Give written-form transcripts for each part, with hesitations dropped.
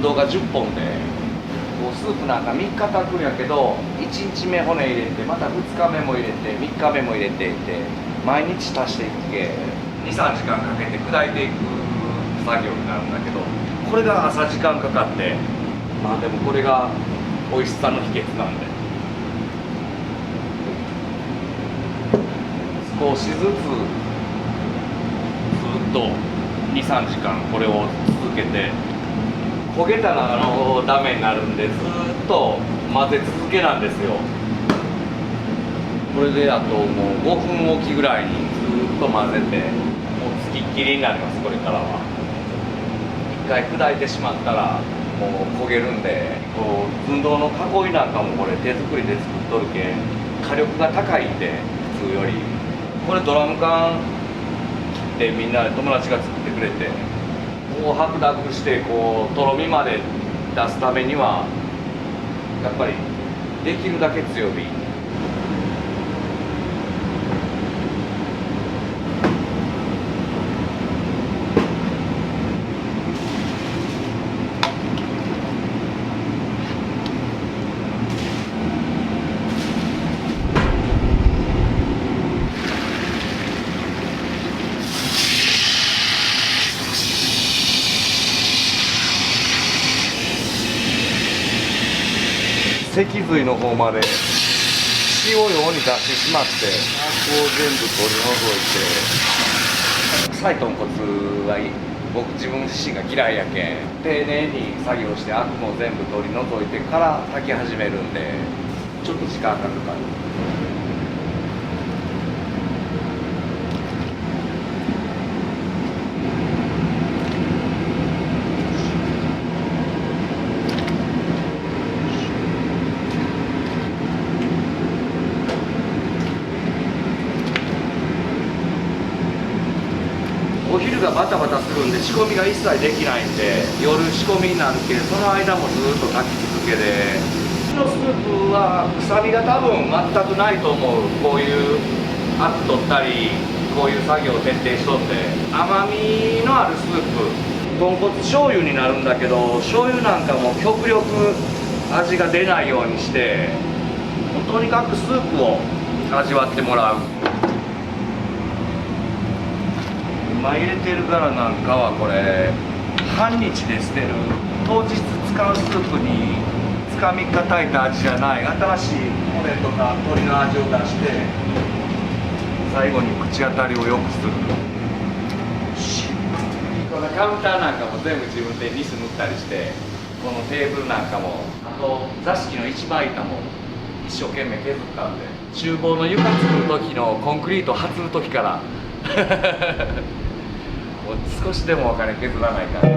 動が10本でこうスープなんか3日炊くんやけど1日目骨入れてまた2日目も入れて3日目も入れていって毎日足していって23時間かけて砕いていく作業になるんだけどこれが朝時間かかってまあでもこれが美味しさの秘訣なんで少しずつずっと 2,3 時間これを続けて焦げたらダメになるんでずっと混ぜ続けなんですよ。これであともう5分おきぐらいにずっと混ぜてもうつきっきりになります。これからは一回砕いてしまったらもう焦げるんでこう寸胴の囲いなんかもこれ手作りで作っとるけん火力が高いんで普通よりこれドラム缶切ってみんなで友達が作ってくれてこう白濁してこうとろみまで出すためにはやっぱりできるだけ強火。脊髄の方まで塩用に出してしまってこう全部取り除いて臭い豚骨は僕自分自身が嫌いやけん丁寧に作業してアクも全部取り除いてから炊き始めるんでちょっと時間がかかる。お昼がバタバタするんで仕込みが一切できないんで夜仕込みになるけどその間もずっと炊き続けでうちのスープは臭みが多分全くないと思う。こういうアク取ったりこういう作業を徹底しとって甘みのあるスープ豚骨醤油になるんだけど醤油なんかも極力味が出ないようにしてとにかくスープを味わってもらう。今入れてるからなんかはこれ半日で捨てる当日使うスープに2日3日炊いた味じゃない新しい骨とか鶏の味を出して最後に口当たりを良くする。このカウンターなんかも全部自分でニス塗ったりしてこのテーブルなんかもあと座敷の一番板も一生懸命削ったんで厨房の床作る時のコンクリート張る時からもう少しでもお金削らないから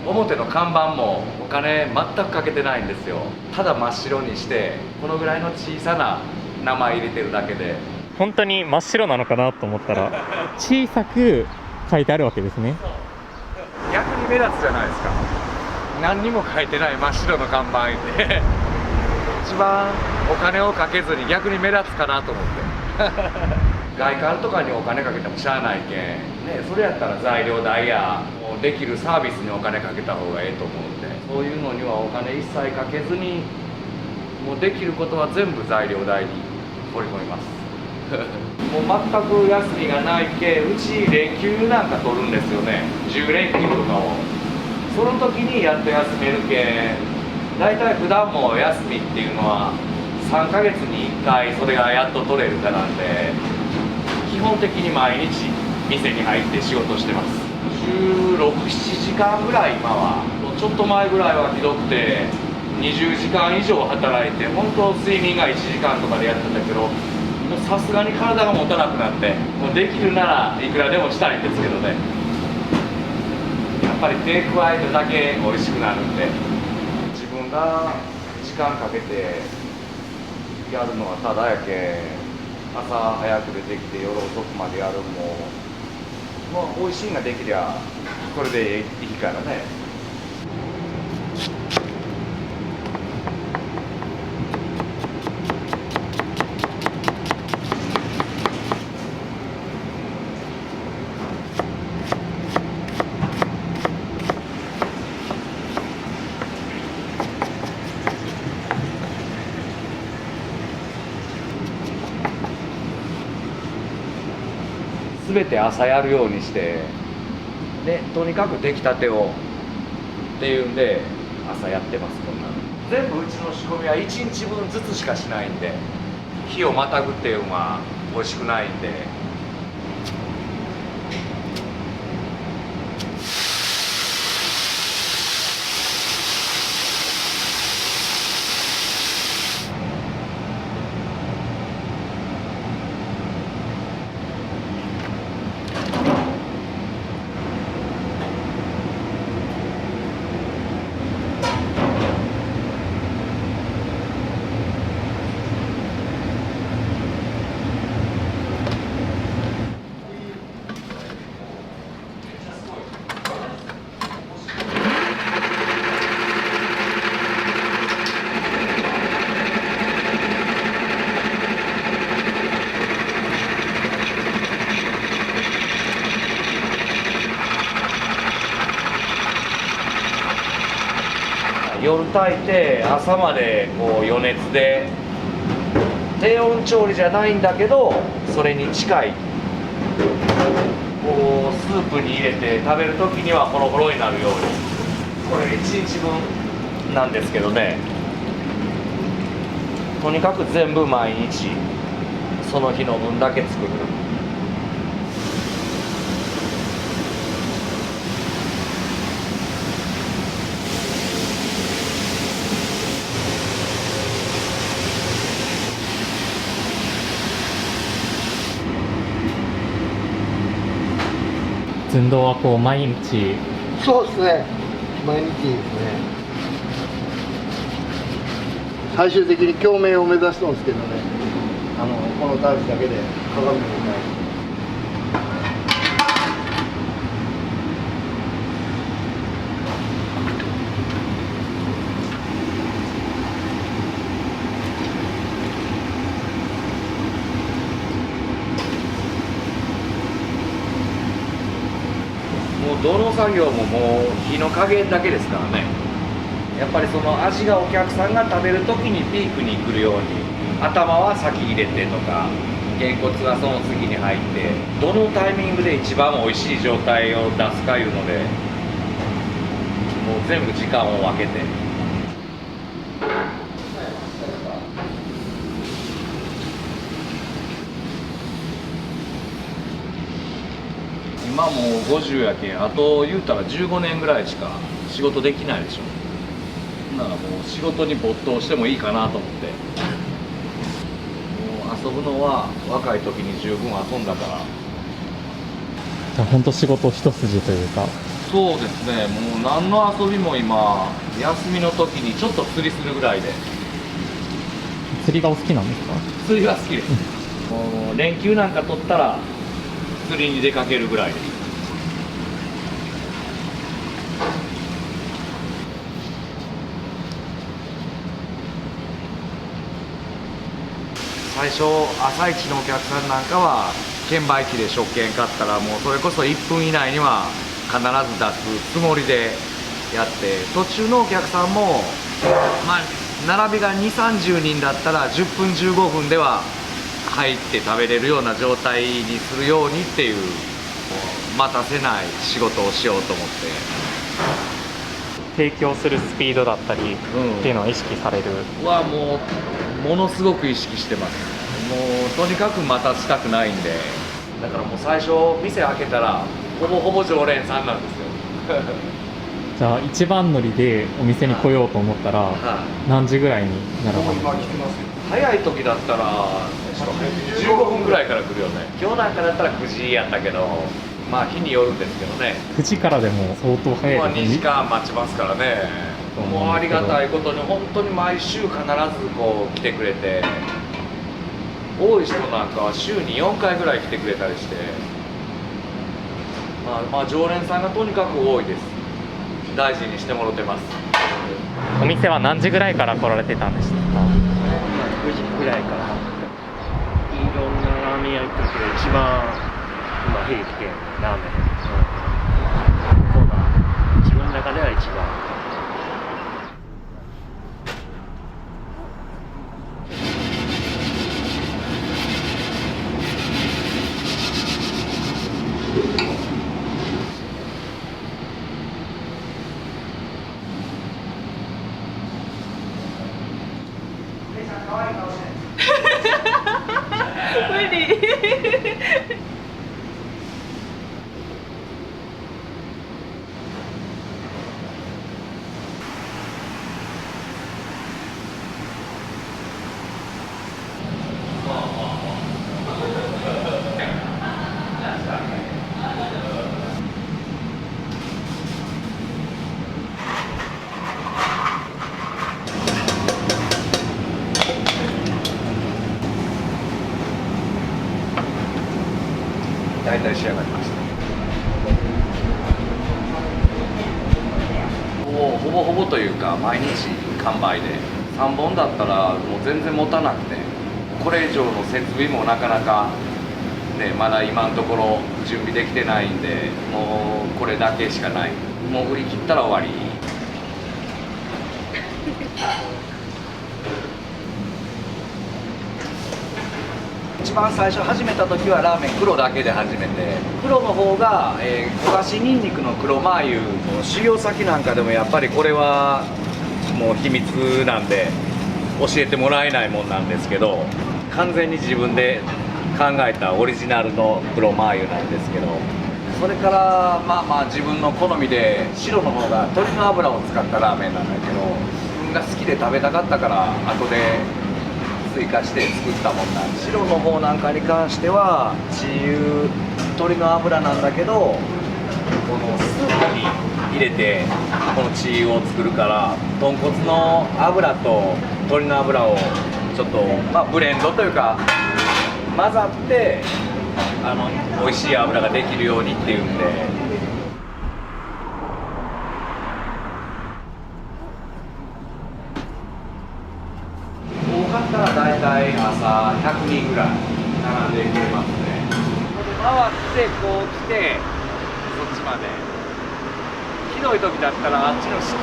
表の看板もお金全くかけてないんですよ。ただ真っ白にしてこのぐらいの小さな名前入れてるだけで本当に真っ白なのかなと思ったら小さく書いてあるわけですね。逆に目立つじゃないですか。何にも書いてない真っ白の看板で一番お金をかけずに逆に目立つかなと思って外観とかにお金かけてもしゃあないけん、ね、それやったら材料代やもうできるサービスにお金かけた方がええと思うんでそういうのにはお金一切かけずにもうできることは全部材料代に放り込みますもう全く休みがないけうち連休なんか取るんですよね。10連休とかをその時にやっと休めるけんだいたい普段も休みっていうのは3ヶ月に1回それがやっと取れるかなんで基本的に毎日店に入って仕事してます。16、7時間ぐらい今はちょっと前ぐらいはひどくて20時間以上働いて本当睡眠が1時間とかでやってたけどさすがに体が持たなくなってもうできるならいくらでもしたいんですけどねやっぱり手加えるだけ美味しくなるんで自分が時間かけてやるのはただやけ朝早く出てきて夜遅くまでやるもう美味しいのができりゃこれでいいからね。全て朝やるようにしてでとにかく出来たてをっていうんで朝やってます。こんなの全部うちの仕込みは1日分ずつしかしないんで、日をまたぐっていうのは美味しくないんで。夜炊いて朝までこう余熱で低温調理じゃないんだけどそれに近いこうスープに入れて食べる時にはホロホロになるように、これ1日分なんですけどね、とにかく全部毎日その日の分だけ作る。寸胴はこう毎日。そうですね、毎日ですね。最終的に鏡面を目指してるんですけどね、このタイプだけで鏡みたいに。どの作業ももう火の加減だけですからね。やっぱりその味がお客さんが食べる時にピークに来るように、頭は先入れてとかげんこつはその次に入って、どのタイミングで一番おいしい状態を出すかいうので、もう全部時間を分けて。今もう50やけん、あと言うたら15年ぐらいしか仕事できないでしょ。ならもう仕事に没頭してもいいかなと思って、もう遊ぶのは若い時に十分遊んだから。じゃあ本当仕事一筋というか。そうですね、もう何の遊びも今休みの時にちょっと釣りするぐらいで。釣りがお好きなんですか？釣りが好きです。もう連休なんか取ったら釣りに出かけるぐらいです。最初朝一のお客さんなんかは券売機で食券買ったらもうそれこそ1分以内には必ず出すつもりでやって、途中のお客さんもまあ並びが2、30人だったら10分15分では入って食べれるような状態にするようにっていう、待たせない仕事をしようと思って。提供するスピードだったりっていうのは意識される？はもうものすごく意識してます。もうとにかく待たせたくないんで、だからもう最初店開けたらほぼほぼ常連さんなんですよ。じゃあ一番乗りでお店に来ようと思ったら何時ぐらいに並ばれる？早い時だったら15分ぐらいから来るよね。今日なんかだったら9時やったけど、まあ日によるんですけどね。9時からでも相当早いまあですね。2時間待ちますからね。もうありがたいことに本当に毎週必ずこう来てくれて、多い人なんかは週に4回ぐらい来てくれたりして、まあ常連さんがとにかく多いです。大事にしてもらってます。お店は何時ぐらいから来られてたんでしたか？9時ぐらいからいろんなラーメン屋行ってるけど一番今平気でラーメン、そうだ、自分の中では一番。無理。大体仕上がりました。ほぼほぼというか毎日完売で3本だったらもう全然持たなくて、これ以上の設備もなかなかね、まだ今のところ準備できてないんで、もうこれだけしかない。もう売り切ったら終わり。一番最初始めた時はラーメン黒だけで始めて、黒の方が、焦がしにんにくの黒マー油の修行先なんかでもやっぱりこれはもう秘密なんで教えてもらえないもんなんですけど、完全に自分で考えたオリジナルの黒マー油なんですけど、それからまあ自分の好みで白の方が鶏の油を使ったラーメンなんだけど、自分が好きで食べたかったから後で追加して作ったもんなんで、白の方なんかに関しては鶏油、鶏の油なんだけど、このスープに入れてこの鶏油を作るから、豚骨の油と鶏の油をちょっと、ブレンドというか混ざって美味しい油ができるようにっていうんで。多かったら大体朝100人ぐらい並んでくれますね。回ってこう来てそっちまで、ひどい時だったらあっちの敷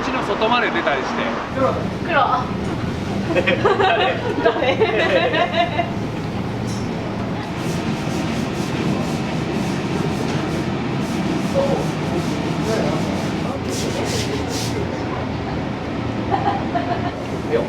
地の外まで出たりして。誰？よ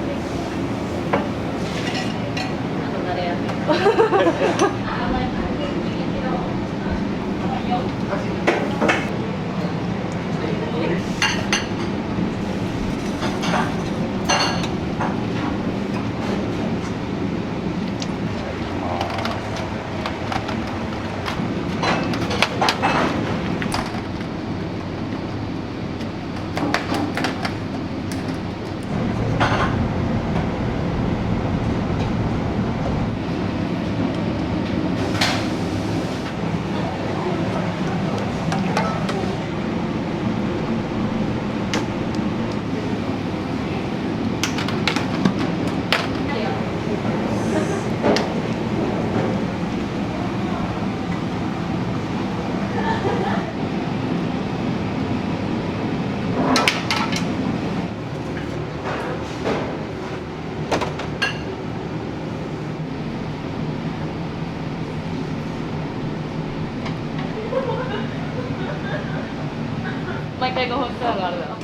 毎回5分くらいがあるだろ。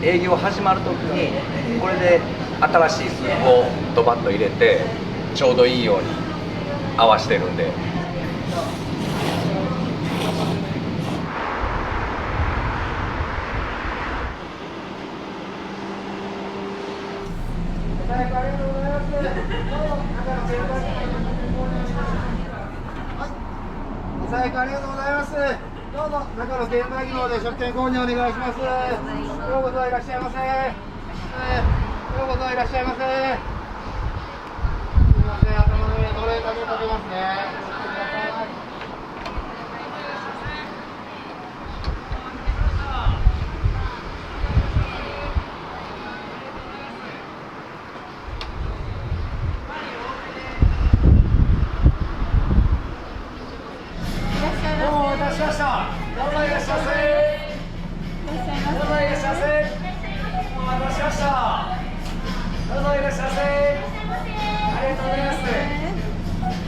営業始まる時にこれで新しいスープをドバッと入れてちょうどいいように合わしてるんで。お財布ありがとうございます。どうぞ中の券売機の方で食券購入お願いします。ようこそいらっしゃいませ。ようこそいらっしゃいませ。すみません、頭の上のれんだけかけますね。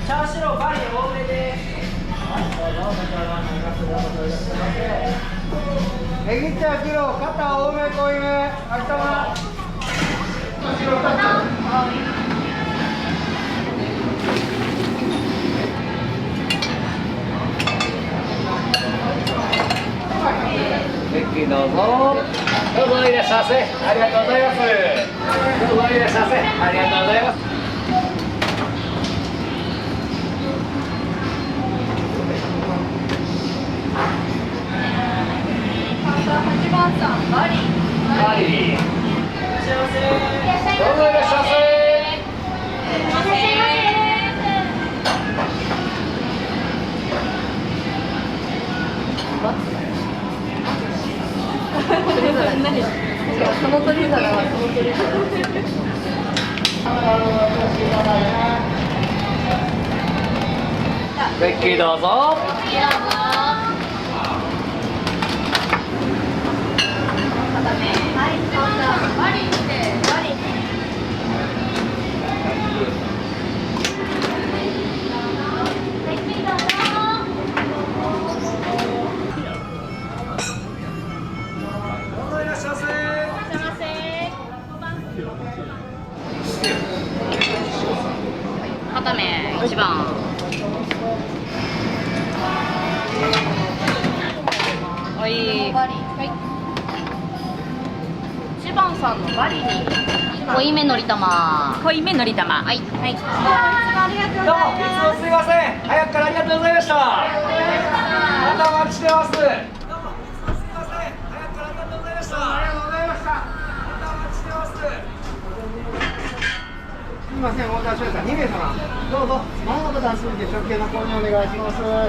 チャーシューバリ多めで。ネギチャーキロ、肩多め、濃いめ、明日は。ベッキーどうぞ。どうぞいらっしゃいませ。ありがとうございます。どうぞいらっしゃいませ。ありがとうございます。8番さん、バリ。はい。いらっしゃいませ。どうぞいらっしゃいませ。いらっしゃいませ。その鳥皿はその鳥皿。ベッキーどうぞ。片目1番。はい。1番さんのバリに濃いめのり玉。濃いめのり玉。はい。はい。どうもいつもすみません。早くからありがとうございました。またお待ちしてます。どうもいつもすみません。早くからありがとうございました。ありがとうございました。またお待ちしてます。すみません、お待たせしました。2名様、どうぞ前のボタン数で食券の購入お願いします。よ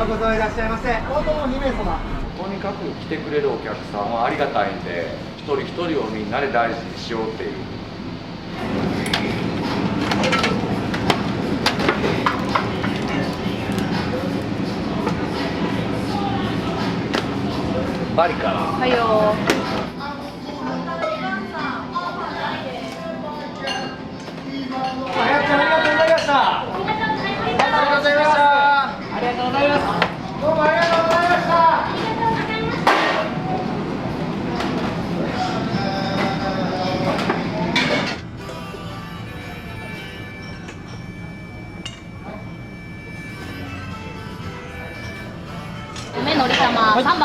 うこそいらっしゃいませ。応答も2名様。とにかく来てくれるお客さんはありがたいんで、一人一人をみんなで大事にしようっていう。バリから。はいよ。早くからありがとうございました。ありがとうございました。ありがとうございます。どうもありがとうございました。梅のり玉3番。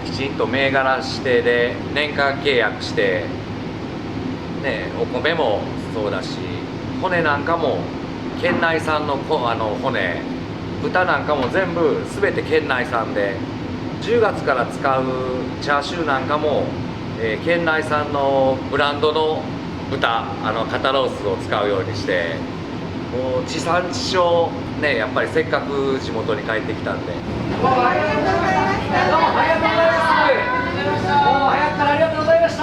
きちんと銘柄指定で年間契約して、ね、お米もそうだし、骨なんかも県内産の骨、豚なんかも全部全て県内産で、10月から使うチャーシューなんかも、県内産のブランドの豚、肩ロースを使うようにして、もう地産地消ね、やっぱりせっかく地元に帰ってきたんで。どうもありがとうございました。どうもありがとうございます。もう早くからありがとうございました。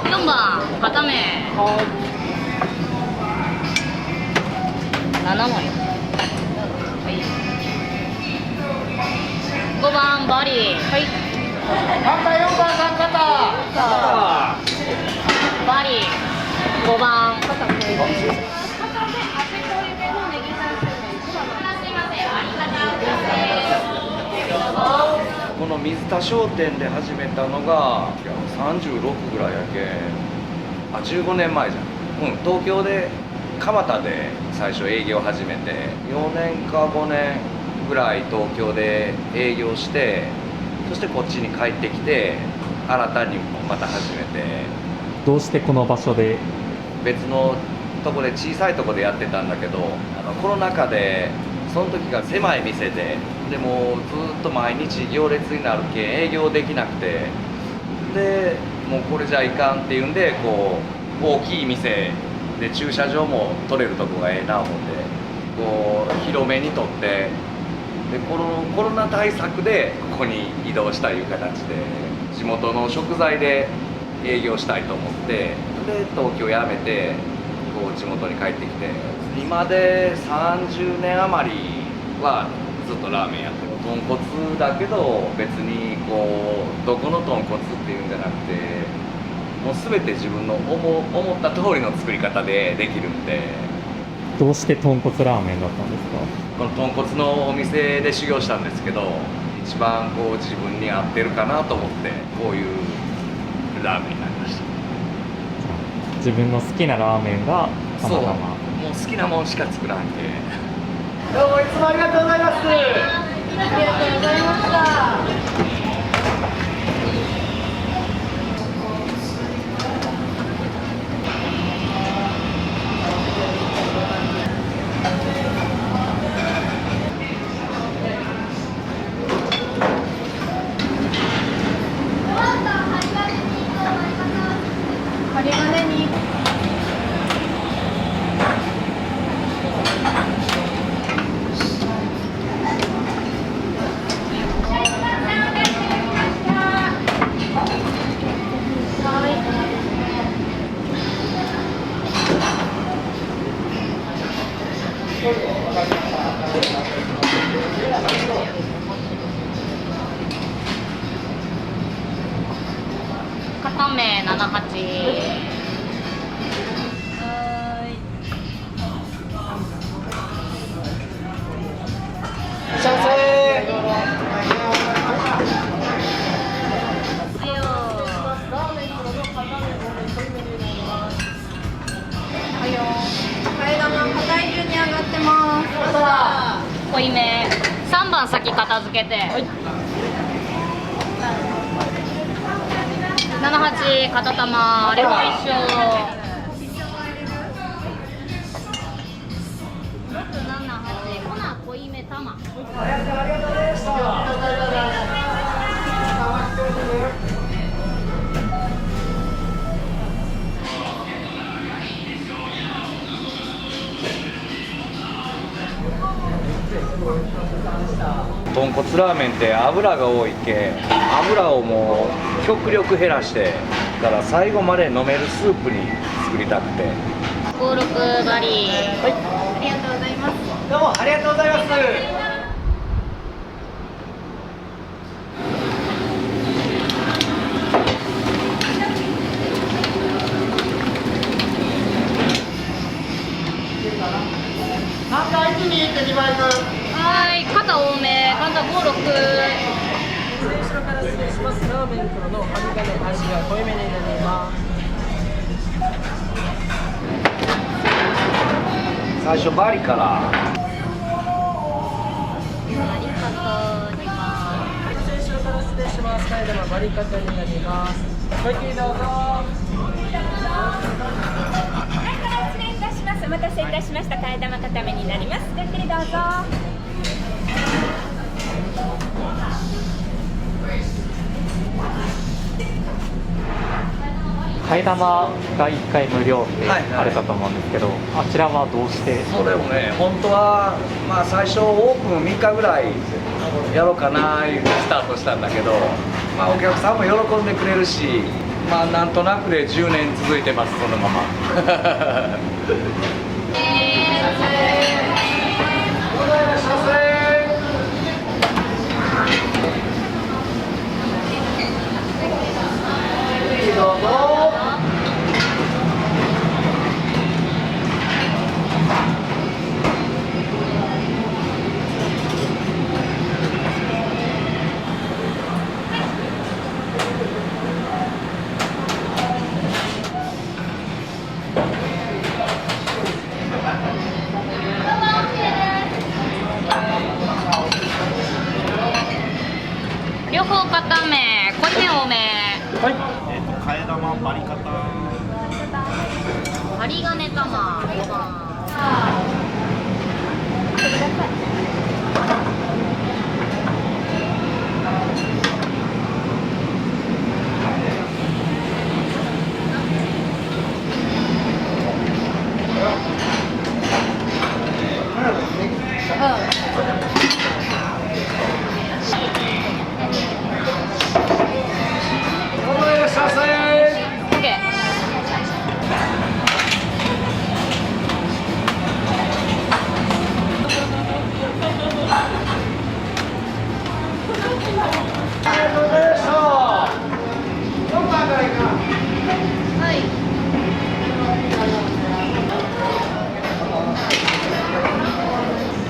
4番片目7枚。はい。5番バリ。はい。反対4番さん方。バリ5番。の水田商店で始めたのが36ぐらいやけ、15年前じゃん。東京で蒲田で最初営業始めて4年か5年ぐらい東京で営業して、そしてこっちに帰ってきて新たにまた始めて。どうしてこの場所で？別のとこで小さいとこでやってたんだけど、コロナ禍でその時が狭い店で、でもずっと毎日行列になるけん営業できなくて、でもうこれじゃいかんっていうんで、こう大きい店で駐車場も取れるとこがええな思ってこう広めに取って、でコロナ対策でここに移動したいう形で地元の食材で営業したいと思って、で東京辞めてこう地元に帰ってきて、今で30年余りはずっとラーメンやってる。豚骨だけど別にこうどこの豚骨っていうんじゃなくて、もう全て自分の思った通りの作り方でできるんで。どうして豚骨ラーメンだったんですか？この豚骨のお店で修行したんですけど、一番こう自分に合ってるかなと思ってこういうラーメンになりました。自分の好きなラーメンがたまたま。もう好きなもんしか作らんけ。どうもいつもありがとうございます。ありがとうございました。針金に片目78。濃いめ3番先片付けて、78片玉レモン一升、678粉濃いめ玉。ありがとうございました。豚骨ラーメンって油が多いけ、油をもう極力減らしてから最後まで飲めるスープに作りたくて。56バリー、はい、ありがとうございます。どうもありがとうございます。3回一に行って2倍分。はい、肩多め、肩56。後ろから失礼します。ラーメン黒の針金味が濃いめになります。最初バリから。後ろから失礼します。替え玉バリカタになります。ごゆっくりどうぞ。失礼いたします。お待たせいたしました。替え玉固めになります。ごゆっくりどうぞ。替え玉が1回無料ってあれだと思うんですけど、あちらはどうして？それもね、本当はまあ最初オープン3日ぐらいやろうかなーってスタートしたんだけど、まあお客さんも喜んでくれるし、まあなんとなくで10年続いてます、そのまま。どうぞ。はい。替え玉バリカタ。針金玉。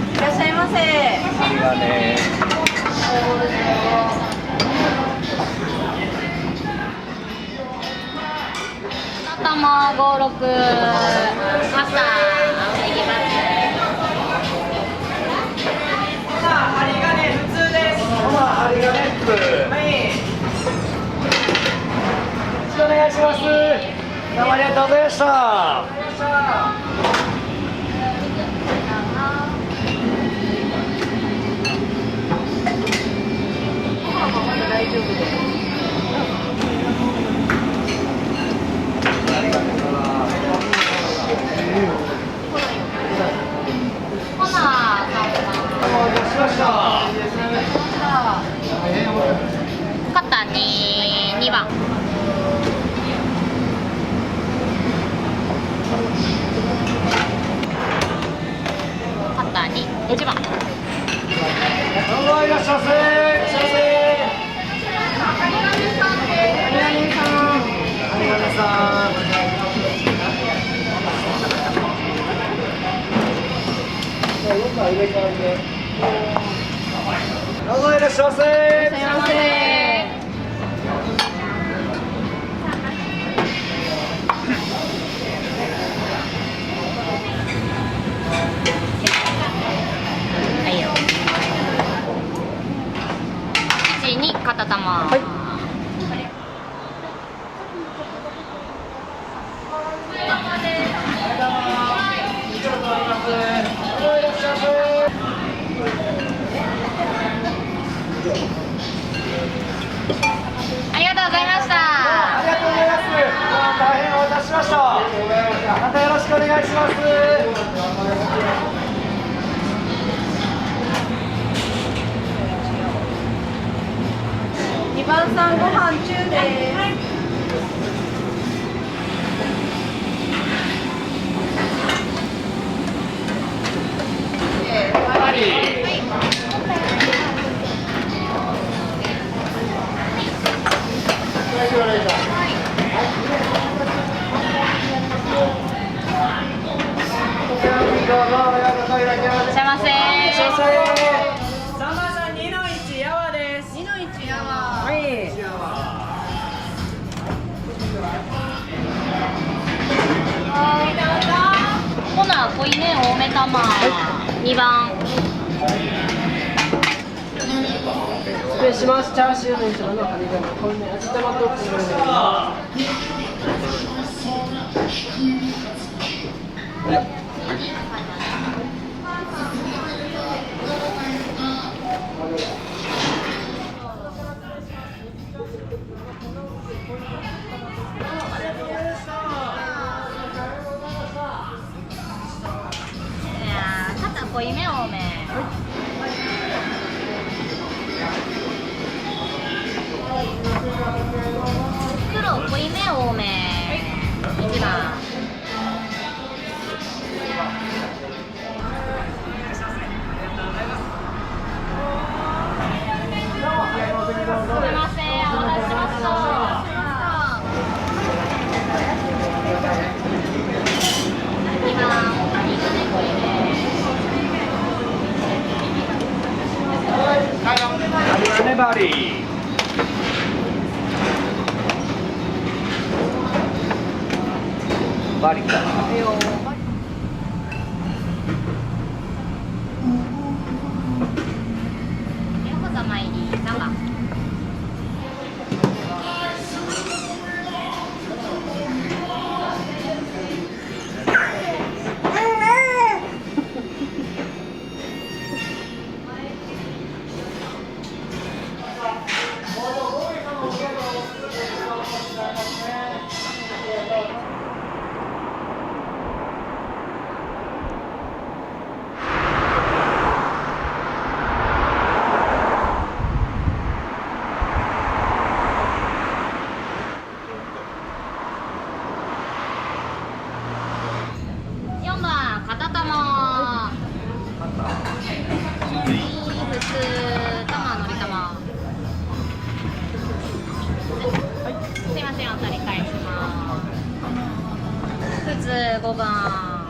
いらっしゃいませ。玉56パスタネギバス。針金普通です。針金っす。はい。よろしくお願いします。どうもありがとうございました。大丈夫です。ほな、肩に2番。肩に1番。どうもいらっしゃいませ。どうもいらっしゃいませ。はいよ。1に片玉。ありがとうございました。ありがとうございます。大変お待たせしました。またよろしくお願いします。2番さんご飯中です。いらっしゃいませ。3番さん2の1やわです。2の1やわ。はい。ほな、濃いめ多め玉。2番。失礼します。チャーシューの一番の針金、これね、味玉とっていうのが。肩濃いめ多め。袋濃いめ多め。1番。すみません、お待たせしました。2番、針金濃いめ。針金バリ。バリか。横ざま入り3番。すいません、お取り返します。普通5番。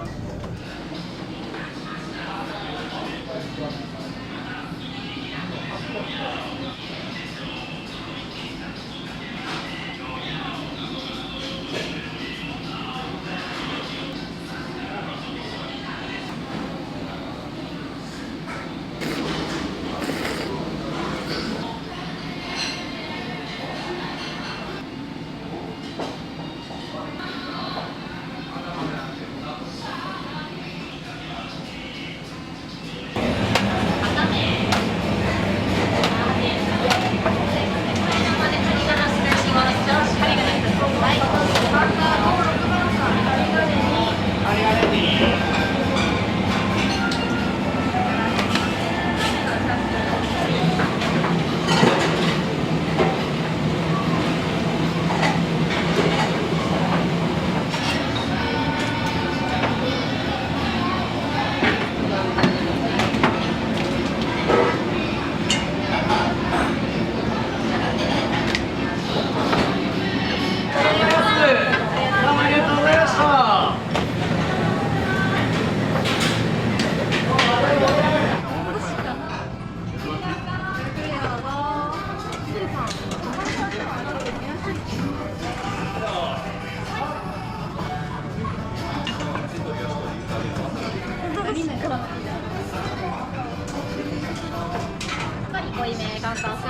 濃いめカウンターさ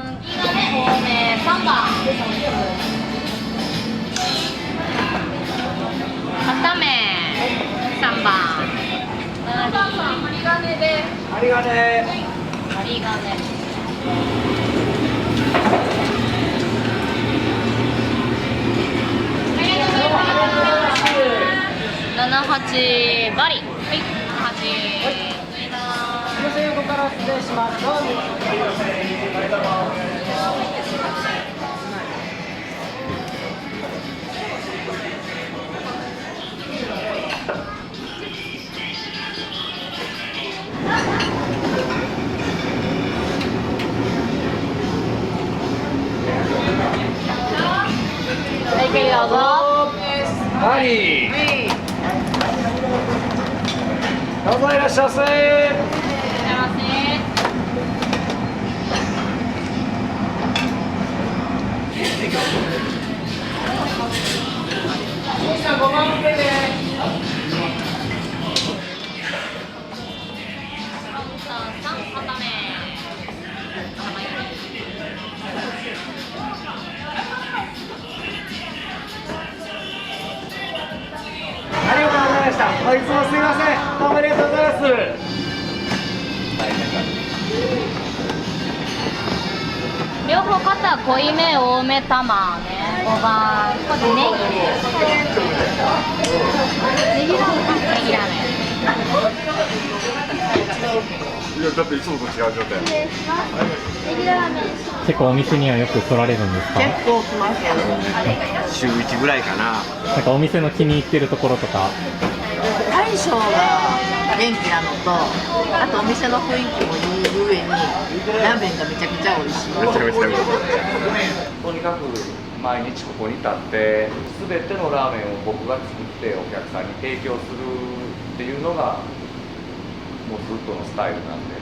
ん、いいのね、多め3番。固め3番。針金で。針金。針金。78バリ。はい、8。横から失礼します。どうぞ。はい、どうぞ。はい。どうぞいらっしゃいませ。5番受けで。ありがとうございました。いつもすみません。どうもありがとうございます。両方肩濃いめ多め玉ね。5番。これネギね。ネギラーメン。ネギラーメン。いやだっていつもと違う状態。結構お店にはよく来られるんですか？結構来ますよ。週1ぐらいかな。なんかお店の気に入ってるところとか。大将が元気なのと、あとお店の雰囲気もいい上にラーメンがめちゃくちゃ美味しい。めちゃめちゃうまい。とにかく毎日ここに立って全てのラーメンを僕が作ってお客さんに提供するっていうのがもうずっとのスタイルなんで。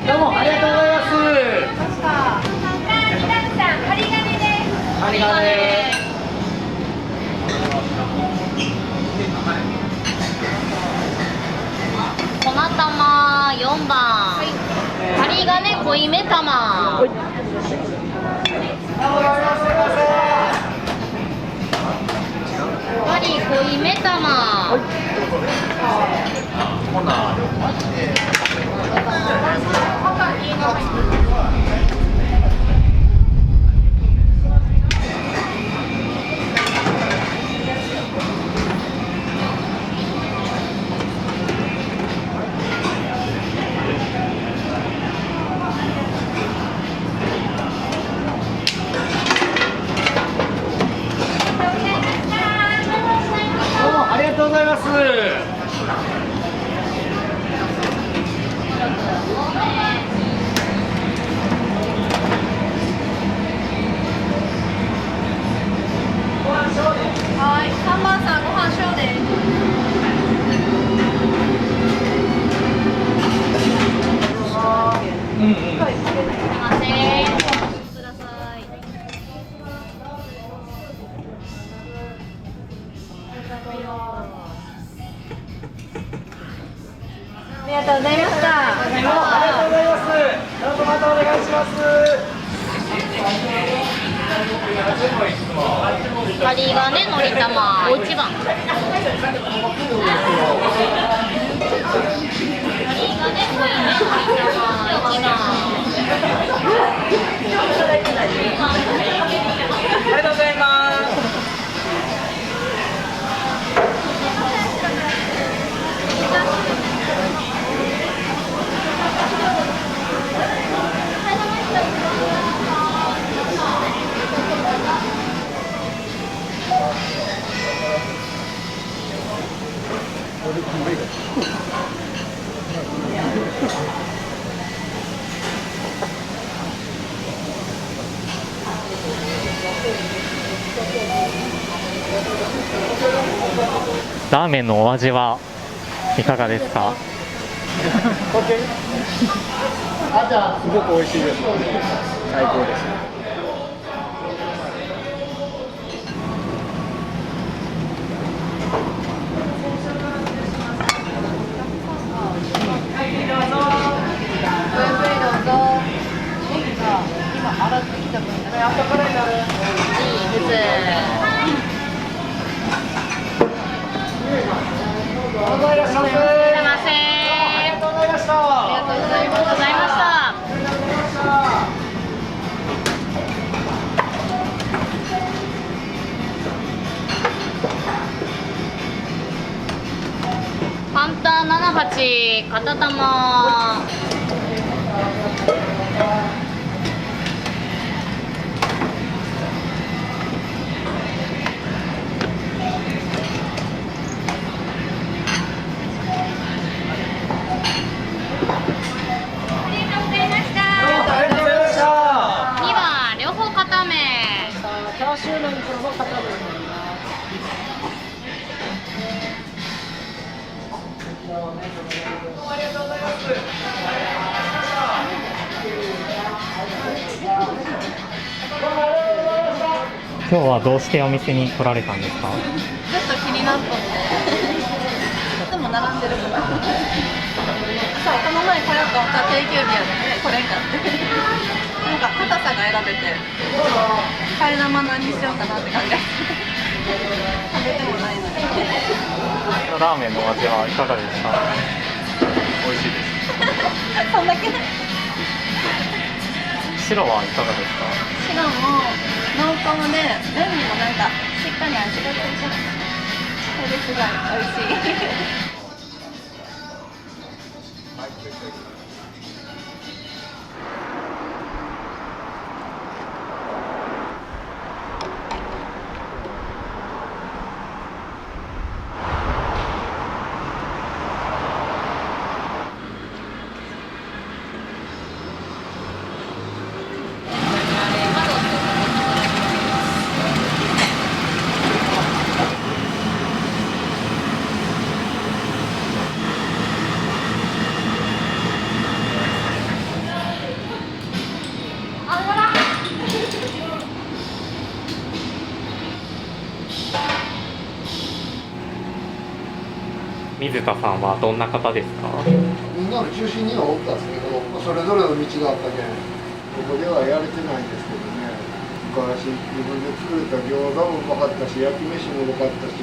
どうもありがとうございます。針金です。針金。粉玉4番。針金濃いめ玉。針濃いめ玉。ほな。ありがとうございます。うんうん。すいません。ください。ありがとうございました。ありがとうございます。どうぞまたお願いします。カリガネのり玉一番。カリガネ濃いめのり玉一番。ありがとうございます。ラーメンのお味はいかがですか？すごく美味しいです。最高です。パンタ78片玉。2番両方固め。チャーシューの肉の固め。今日はどうしてお店に来られたんですか？ちょっと気になったのでいつも並んでるからそうこの前これと定休日やってこれ買ってなんか硬さが選べて替え玉何にしようかなって考えて食べてもないのにラーメンのお味はいかがですか？美味しいです。そんだけ白はいかがですか？白も濃厚で麺にもなんかしっかり味がついてるそれですごい美味しい水田さんはどんな方ですか？みんなの中心にはおったんですけど、それぞれの道があったけん、ここではやれてないんですけどね。昔自分で作れた餃子もうまかったし、焼き飯もうまかったし、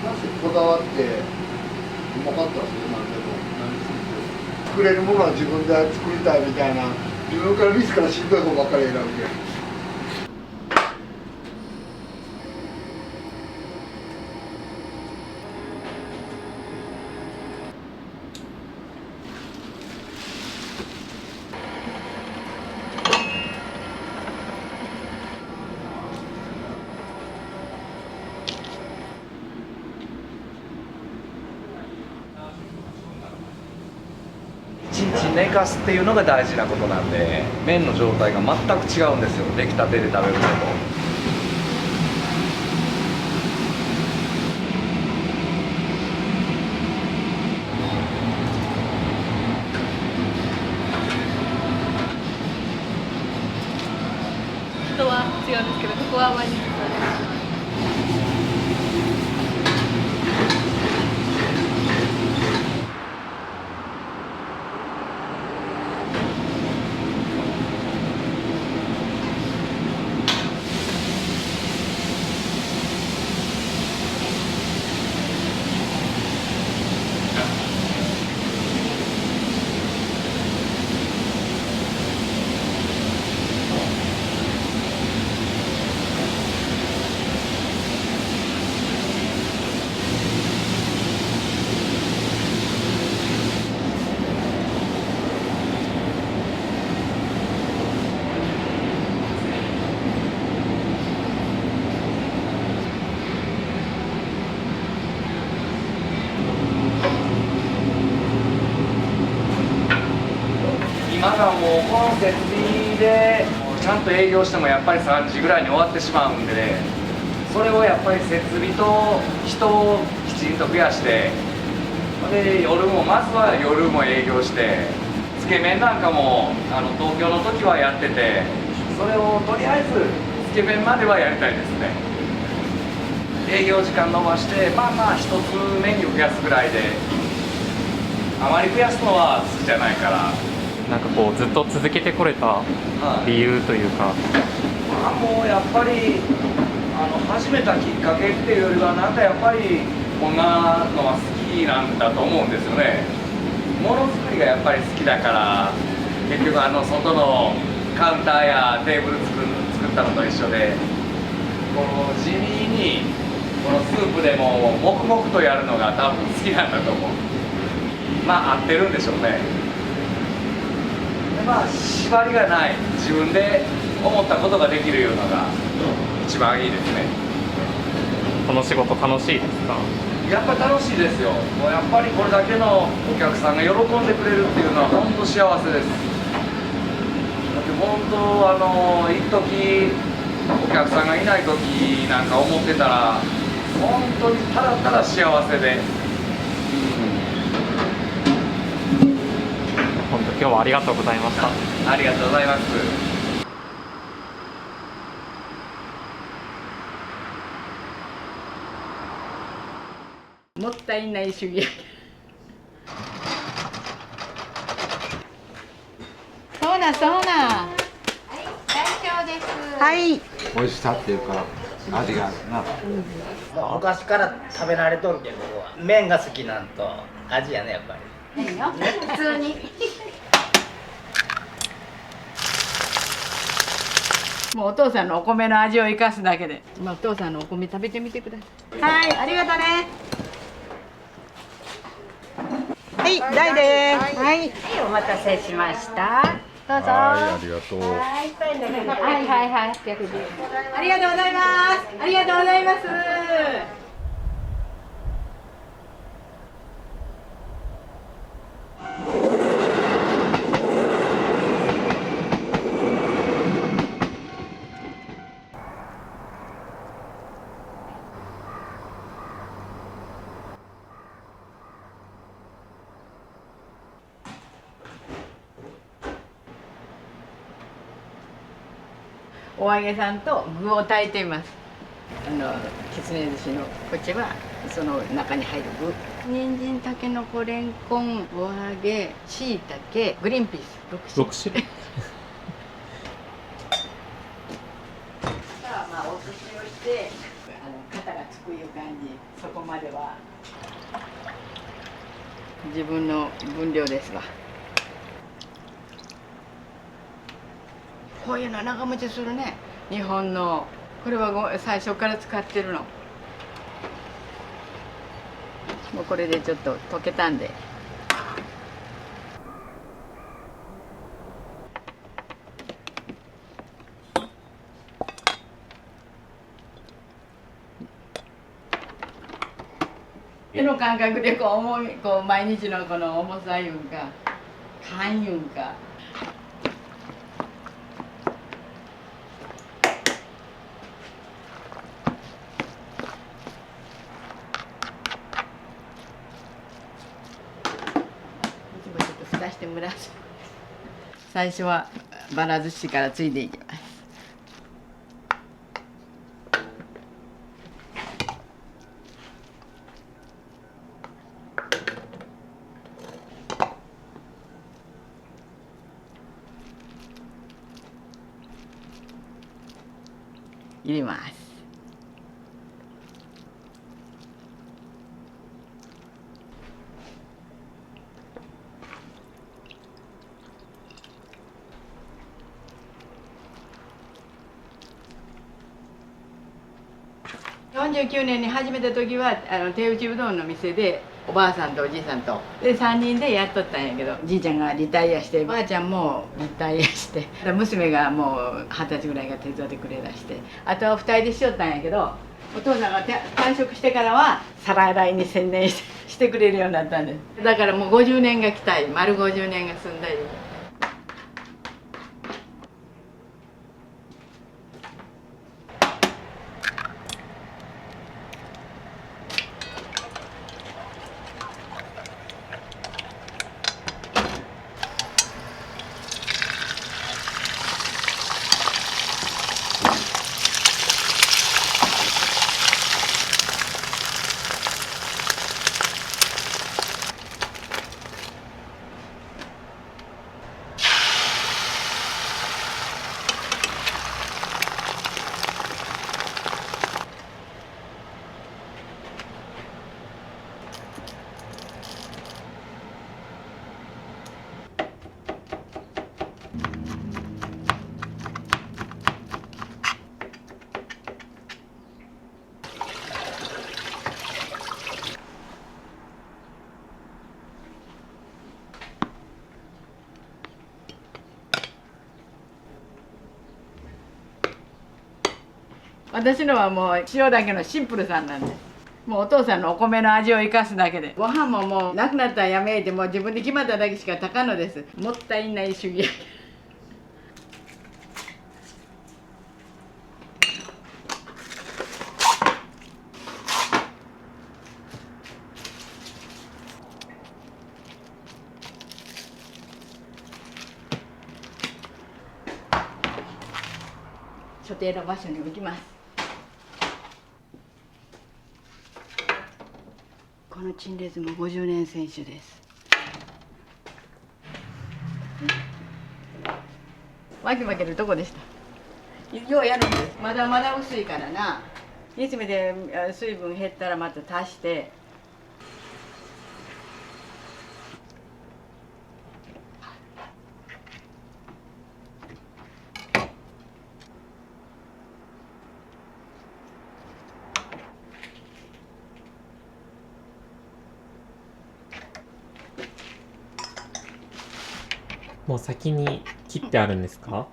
なんせこだわってうまかったんですよ。何でも作れるものは自分で作りたいみたいな、自分から自らしんどい方ばっかり選ぶけん。1日寝かすっていうのが大事なことなんで、麺の状態が全く違うんですよ、出来たてで食べるのと。必要ですけど、ここはあまり。今がもうこの設備でちゃんと営業してもやっぱり3時ぐらいに終わってしまうんでね、それをやっぱり設備と人をきちんと増やして、で夜もまずは夜も営業して、つけ麺なんかも東京の時はやってて、それをとりあえずつけ麺まではやりたいですね。営業時間延ばして、まあ一つメニュー増やすぐらいで、あまり増やすのは好きじゃないから。なんかこうずっと続けてこれた理由というか、もうやっぱり始めたきっかけっていうよりは、なんかやっぱりこんなのは好きなんだと思うんですよね。ものづくりがやっぱり好きだから、結局外のカウンターやテーブル作ったのと一緒で、この地味にこのスープでも黙々とやるのが多分好きなんだと思う。まあ合ってるんでしょうね。縛りがない、自分で思ったことができるようなのが一番いいですね。この仕事楽しいですか？やっぱり楽しいですよ。もうやっぱりこれだけのお客さんが喜んでくれるっていうのは本当幸せです。だって本当一時お客さんがいない時なんか思ってたら、本当にただただ幸せで。今日はありがとうございました。ありがとうございます。もったいない主義。そうな。はい、大丈夫です。はい。美味しさっていうか味があるな。昔から食べ慣れとるけど、麺が好きなんと味やね、やっぱり。いいよ、普通に。もうお父さんのお米の味を生かすだけで、お父さんのお米食べてみてください。はい、ありがとうね。はい、大です。はい、お待たせしましたどうぞありがとう。はい、810ありがとうございます。ありがとうございます。お揚げさんと具を炊いています。きつね寿司のこっちはその中に入る具、人参、たけのこ、れんこん、お揚げ、しいたけ、グリーンピース6種類。さあ、まあお寿司をして肩がつくいう感じ、そこまでは自分の分量ですわ。こういうの長持ちするね。日本のこれは最初から使ってるの。もうこれでちょっと溶けたんで。手の感覚でこう毎日のこの重さいうんか感いうんか。蓋して蒸らす。最初はばら寿司からついていきます。入れます。49年に始めた時は手打ちうどんの店でおばあさんとおじいさんとで3人でやっとったんやけど、じいちゃんがリタイアして、ばあちゃんもリタイアして、娘がもう20歳ぐらいが手伝ってくれだして、あとは2人でしよったんやけど、お父さんが退職してからは皿洗いに専念してくれるようになったんです。だからもう50年が来たり、丸50年が済んだり。私のはもう塩だけのシンプルさんなんで、もうお父さんのお米の味を生かすだけで、ご飯ももうなくなったらやめて、もう自分で決まっただけしか炊かんのです。もったいない主義。所定の場所に置きます。この陳列も50年選手です。わきまけるとこでした。ようやるんです。まだまだ薄いからな。煮詰めて水分減ったらまた足して。もう先に切ってあるんですか？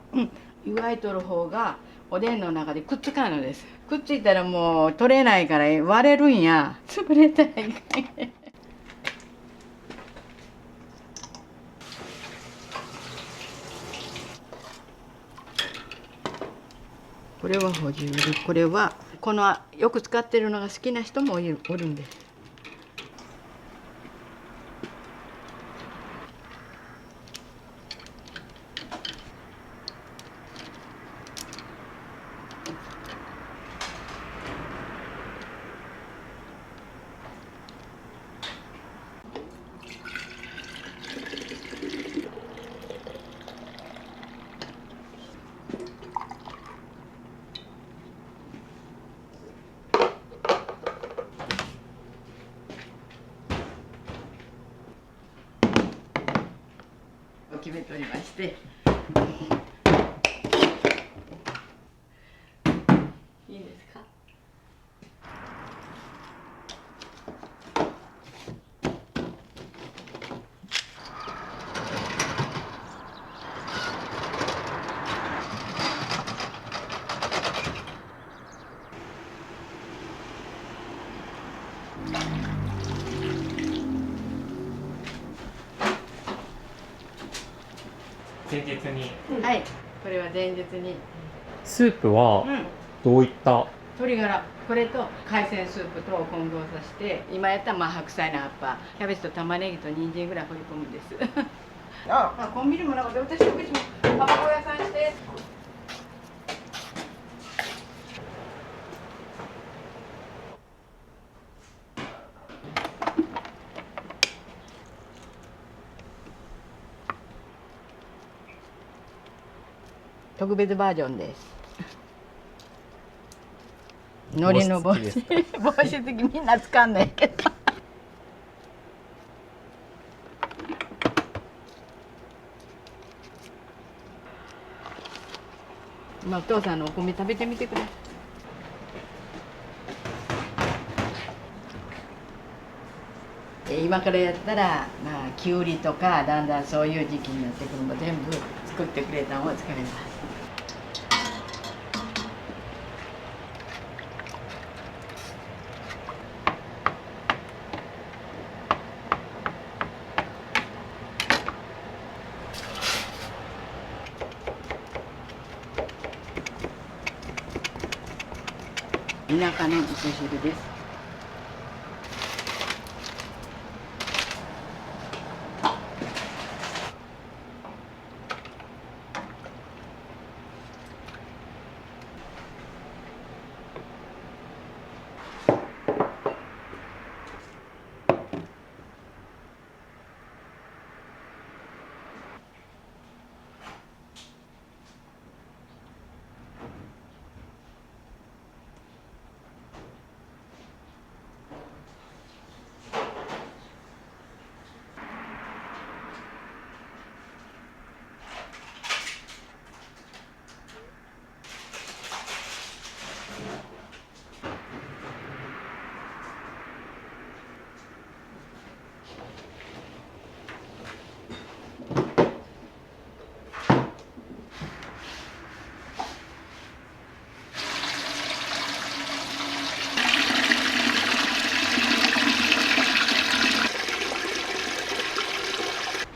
湯がいとる方がおでんの中でくっつかんのです。くっついたらもう取れないから割れるんや。潰れたらいかん。これは補充で、これはこのよく使ってるのが好きな人もおるんです。決めておりまして、いいですか？前日に。はい、これは前日に。スープはどういった？鶏ガラ、これと海鮮スープと昆布をさして、今やったら白菜の葉っぱ、キャベツと玉ねぎと人参ぐらい放り込むんです。コンビニもなかった。私と口も卵屋さんして。特別バージョンです。海苔の帽子付きです帽子付きみんな使んないけどまあお父さんのお米食べてみてくれ。今からやったら、まあ、きゅうりとかだんだんそういう時期になってくるのも全部作ってくれたのを使います。田舎の味噌汁です。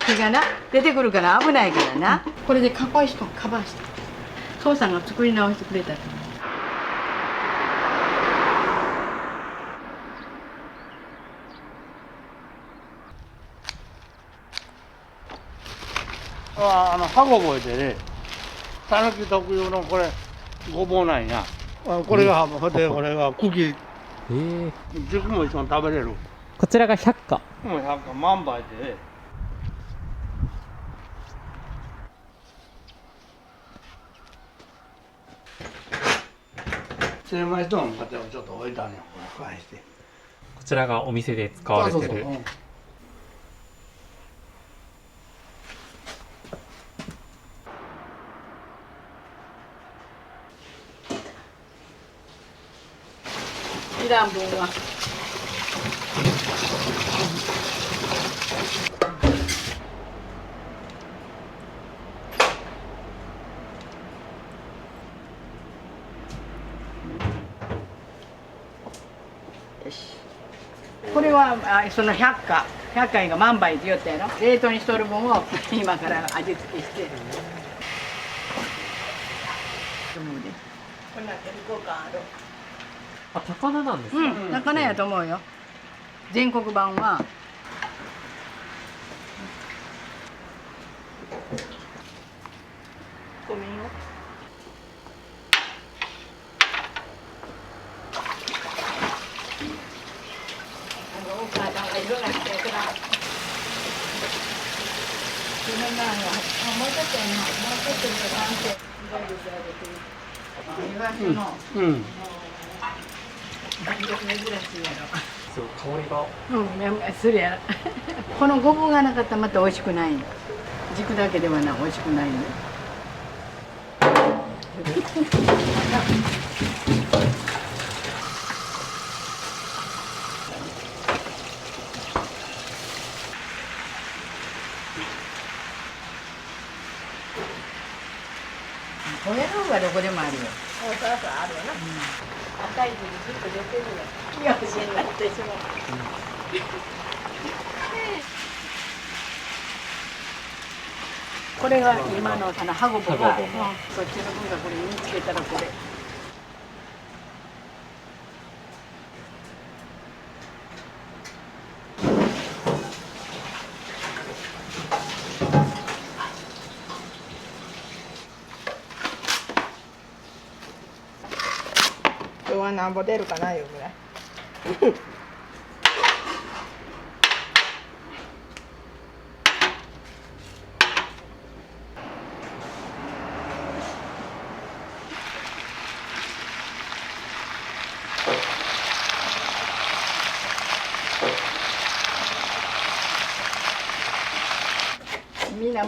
火がな出てくるから危ないからな。これでカバーして父さんが作り直してくれたと。歯ごぼえでね、たぬき特有のこれごぼうなんや。これが歯で、これが茎。軸も一緒に食べれる。こちらが百花。百花万倍でね。精米との過程をちょっと置いたんや、これ返して。こちらがお店で使われてる。いらん分は。これはその百花が万倍って言ったやろ。冷凍にしとる分を今から味付けして。こんな手に交換ある。あ、高菜なんですか。高菜やと思うよ。全国版は。ごめんよ。お母さんが色がしてから。ごめんなさい。もうちょっとやな。もうちょっとで完成。イワシの。珍しいやろ。すごい香りが。するやろ。このごぼうがなかったらまた美味しくない。軸だけではな美味しくないんで。これの方がどこでもあるよ。そうそうあるよな。赤い字ずっと出てるよ。よしになってしまう。これが今の歯ごぼうが、そっちの分がこれにつけたらこれ。今日はなんぼ出るかないうぐらい。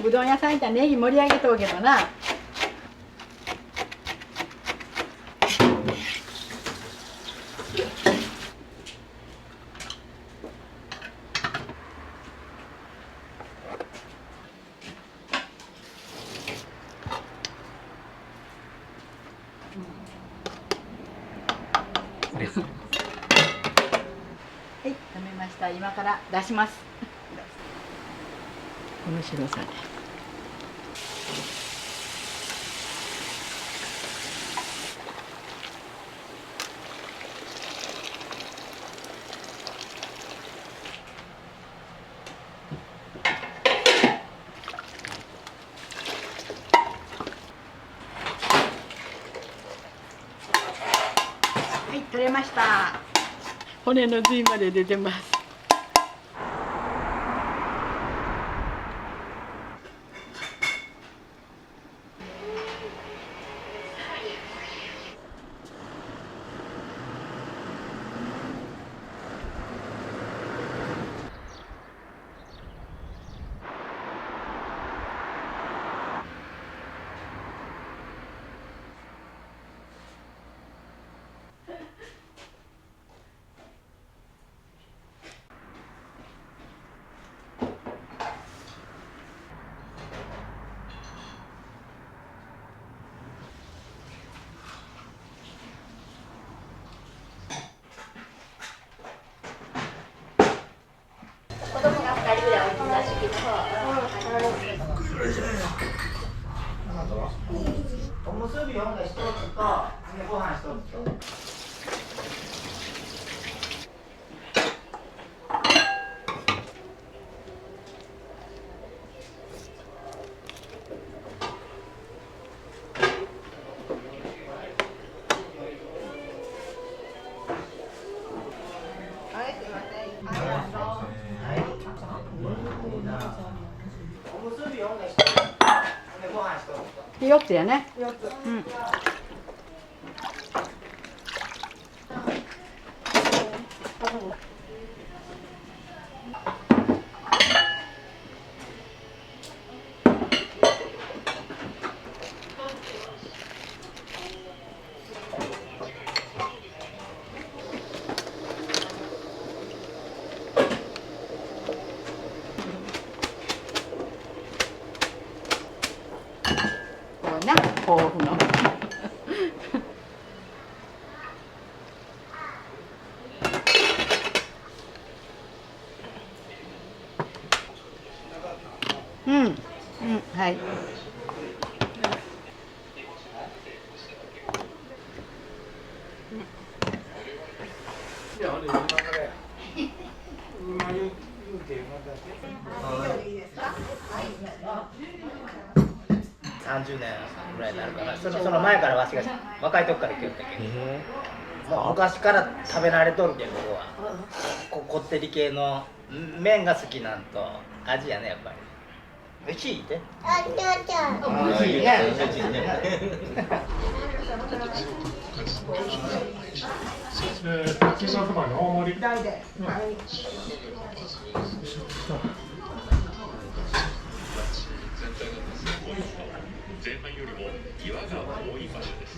うどん屋さん行ったらネギ盛り上げとうけどな。はい、食べました。今から出します。この白さで。はい、取れました。骨の髄まで出てます。子供が2人ぐらいおるらしいけど、おむすびほんで1つとご飯1つと。4つやね。4つ。うん。こうな、豆腐の。うん、うん、はい。30年ぐらいになるかな。その前からわしが若い時から来よったけど、もう昔から食べ慣れとるけん、ここはこってり系の麺が好きなんと味やね、やっぱり。美味しいって。美味しいね。前半よりも岩が多い場所です。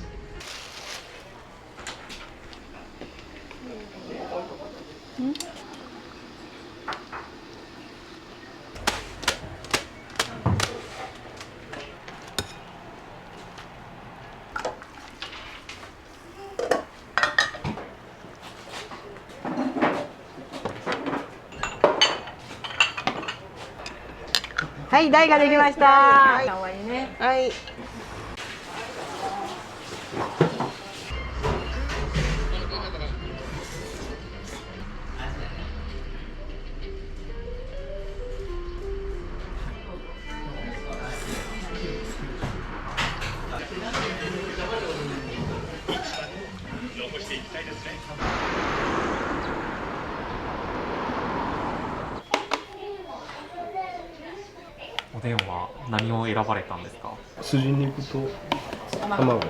はい、台ができました。はい、かわいいね。はい。残していきたいですね。おでんは何を選ばれたんですか？筋肉と卵。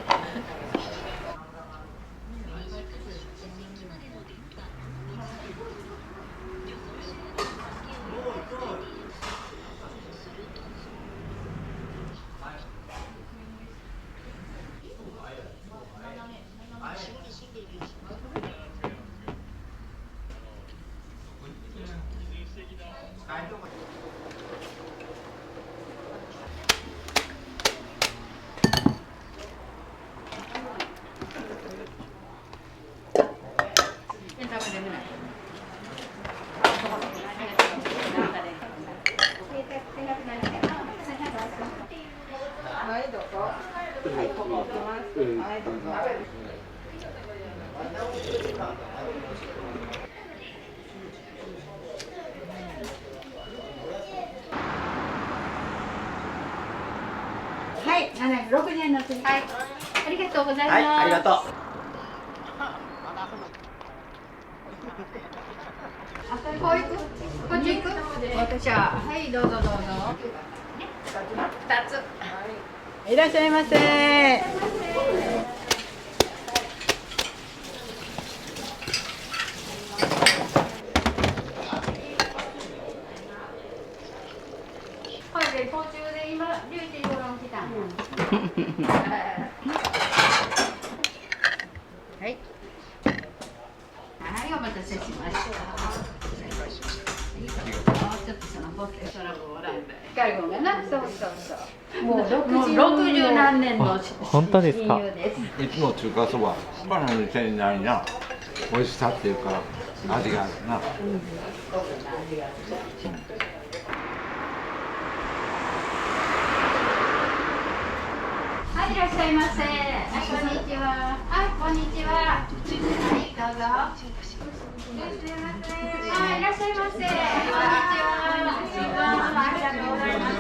はい、760円の次。はい、ありがとうございます。はい、ありがとう。こっち行く？私は、はい、どうぞどうぞ。2つ。いらっしゃいませ。これで途中で今、リュウジードロン来たんはい。はい、お待たせしました。ちょっとそのボケ、そらもおらんで。光子がな、そうそうそう。もう60何年の本当ですか。いつも中華そば、バナナの店にないな。美味しさっていうか、味があるな。はい、いらっしゃいませ。こんにちは。はい、こんにちは。はい、どうぞ。はい、いらっしゃいませ。こんにちは。ありがとうございます。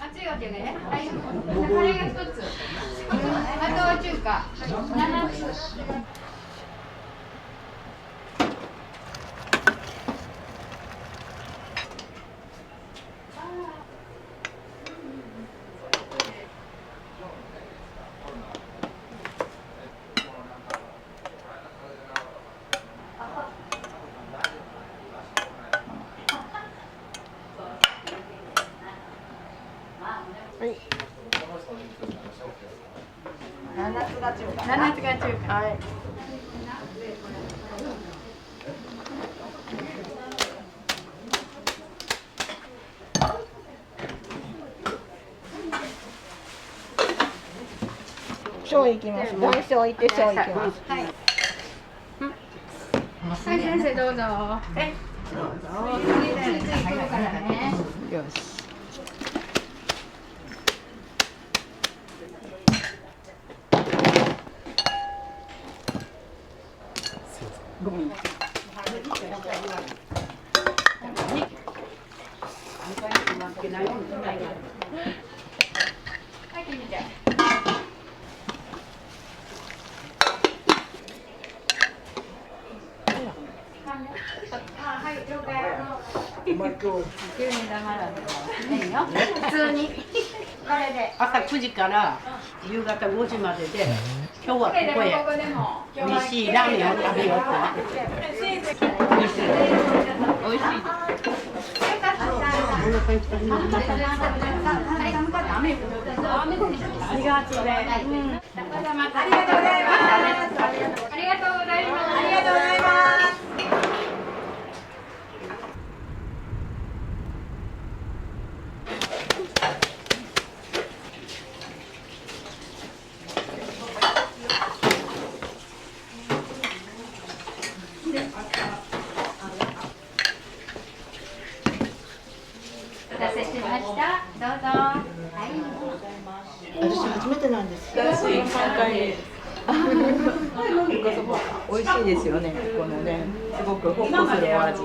熱いお茶がね。はい。カレーが1つ。あとは中華。7つ。7つが中華。はい。醤油いきます。大醤油って醤油いきます。はい。はい、先生どうぞ。はい。どうぞ。ついてくるからね。よし。ごめん。普通に朝9時から夕方5時までで、今日はここへ美味しいラーメンを食べようと思ってて。美味しいです。美味しいです。ありがとうございます。お待たせしました。どうぞ。私初めてなんです。美味しいですよね。このね、すごくホッとするお味。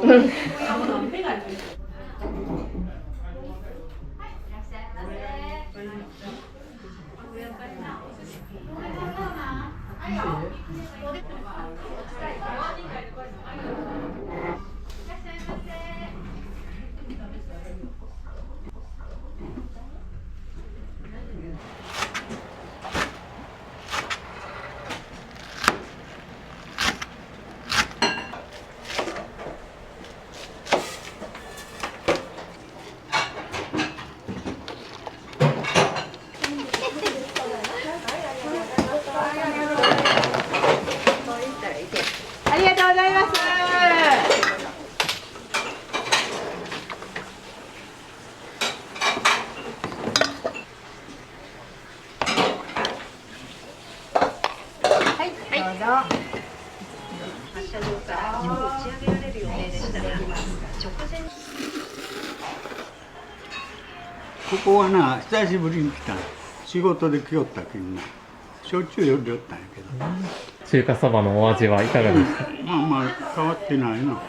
ありがとうございます。はい、どうぞ。発射場から打ち上げられる予定でしたが、直前。ここはな久しぶりに来た。仕事で来よったけんな。しょっちゅう寄りよったんやけど。中華そばのお味はいかがでした？まあまあ変わってないな。は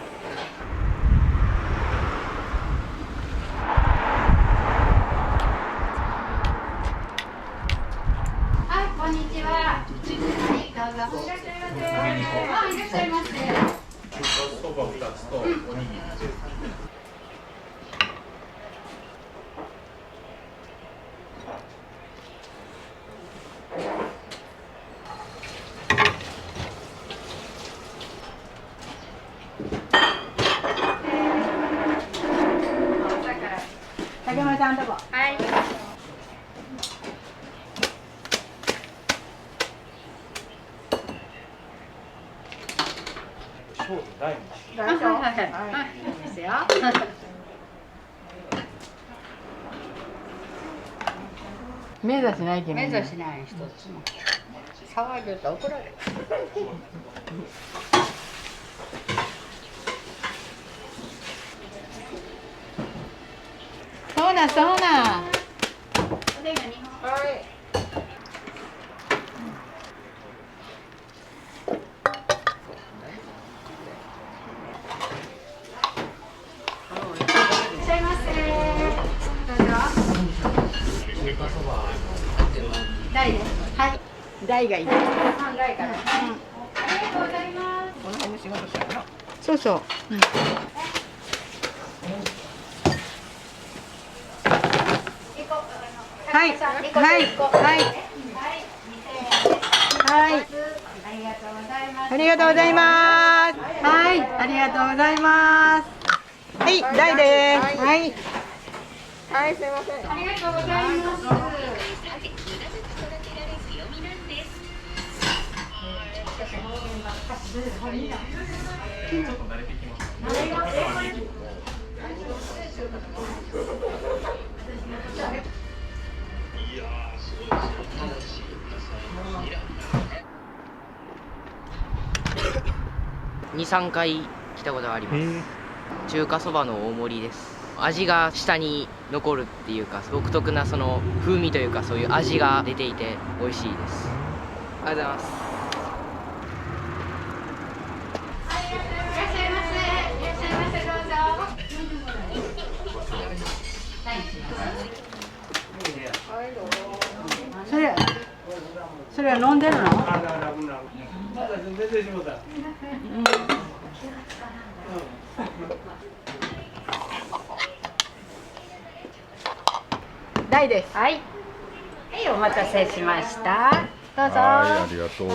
い、こんにちは。はい、どうぞ。いらっしゃいませ。いらっしゃいませ。中華そば2つとおにぎり。竹村さんとこ。はい。大丈夫。はい。いいですよ。目指しないけど。目指しない一つも。触ると怒られる。そうな、そうな。大です。はい。大がいい。大から。ありがとうございます。この辺の仕事したの。そうそう。はい。はい。はい。はい。ありがとうございます。はい。ありがとうございます。はい。大です。はい。はい、すみません。ありがとうございます。2、3回来たことがあります。中華そばの大盛りです。味が舌に残るっていうか、独特なその風味というか、そういう味が出ていて美味しいです。ありがとうございます。それは飲んでるの？まだ出てしもた。大です。はい。はい、お待たせしました。どうぞ。はい、ありがとう。は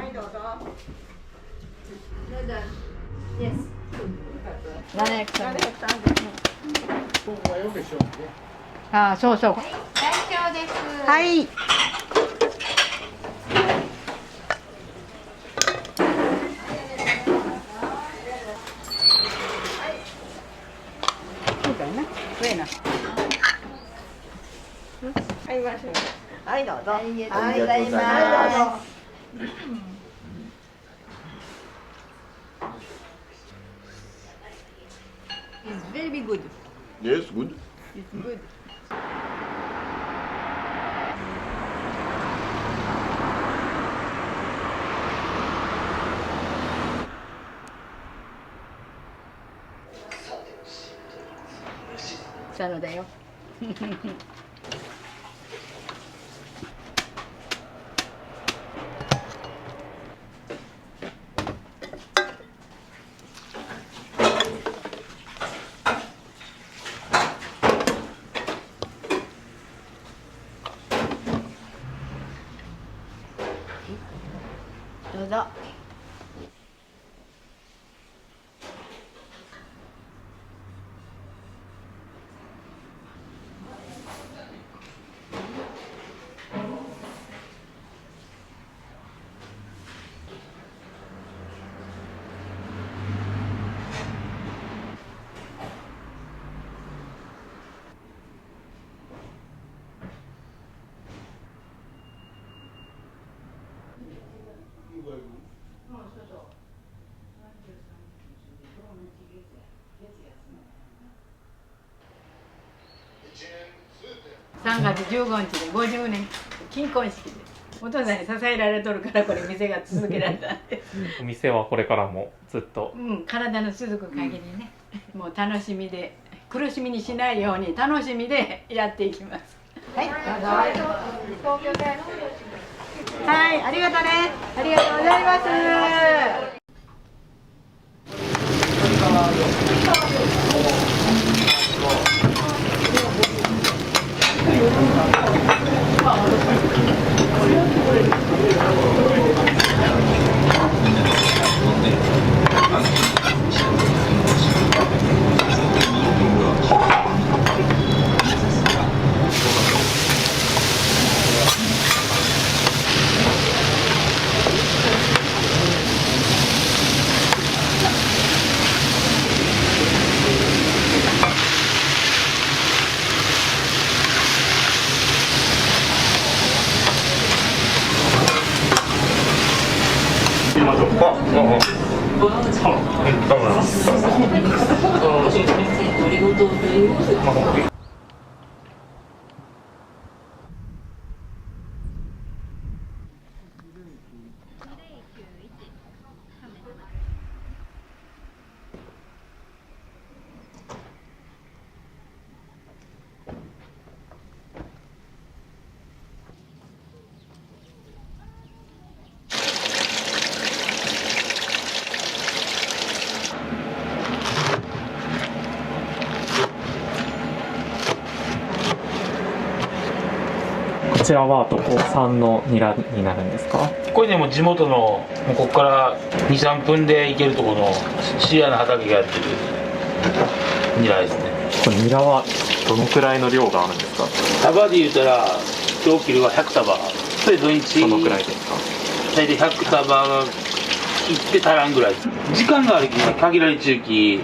い、どうぞ。ああ、そうそう。大将です。はい。そうだよね。上な。はい、はい、どうぞ。ありがとうございます。It's very good. Yes, good. It's good. Sana だよ。どうぞ。3月15日で50年金婚式です。お父さんに支えられとるからこれ店が続けられたんです。お店はこれからもずっと、体の続く限りね、もう楽しみで苦しみにしないように楽しみでやっていきます。はい、どうぞ。はい、ありがとうね。ありがとうございます。こちらはどこ産のニラになるんですか？これでも地元のもうここから2、3分で行けるところのシリアの畑がやってるニラですね。これニラはどのくらいの量があるんですか？束で言うたら今日切るは100束、それ土日どのくらいですか？大体100束が切って足らんぐらい。時間があるきに限られ中期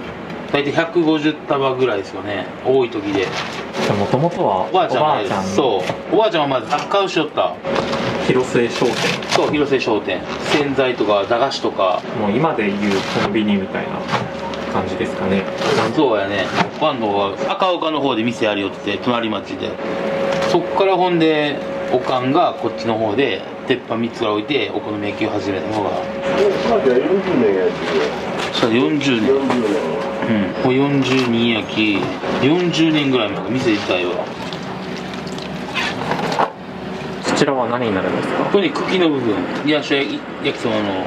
大体150束ぐらいですよね、多い時で。もともとはおばあちゃん、そうおばあちゃんはまず雑貨をしよった。広末商店。そう、広末商店。洗剤とか駄菓子とか、もう今でいうコンビニみたいな感じですかね。そうやね。湾の方は赤岡の方で店やりよって隣町で、そっからほんでおかんがこっちの方で鉄板3つから置いてお好み焼きを始めたのが40年やってそう40年。うん、もう42焼き40年ぐらいまで店自体は。こちらは何になるんですか？これね、茎の部分、ニラ焼きそばの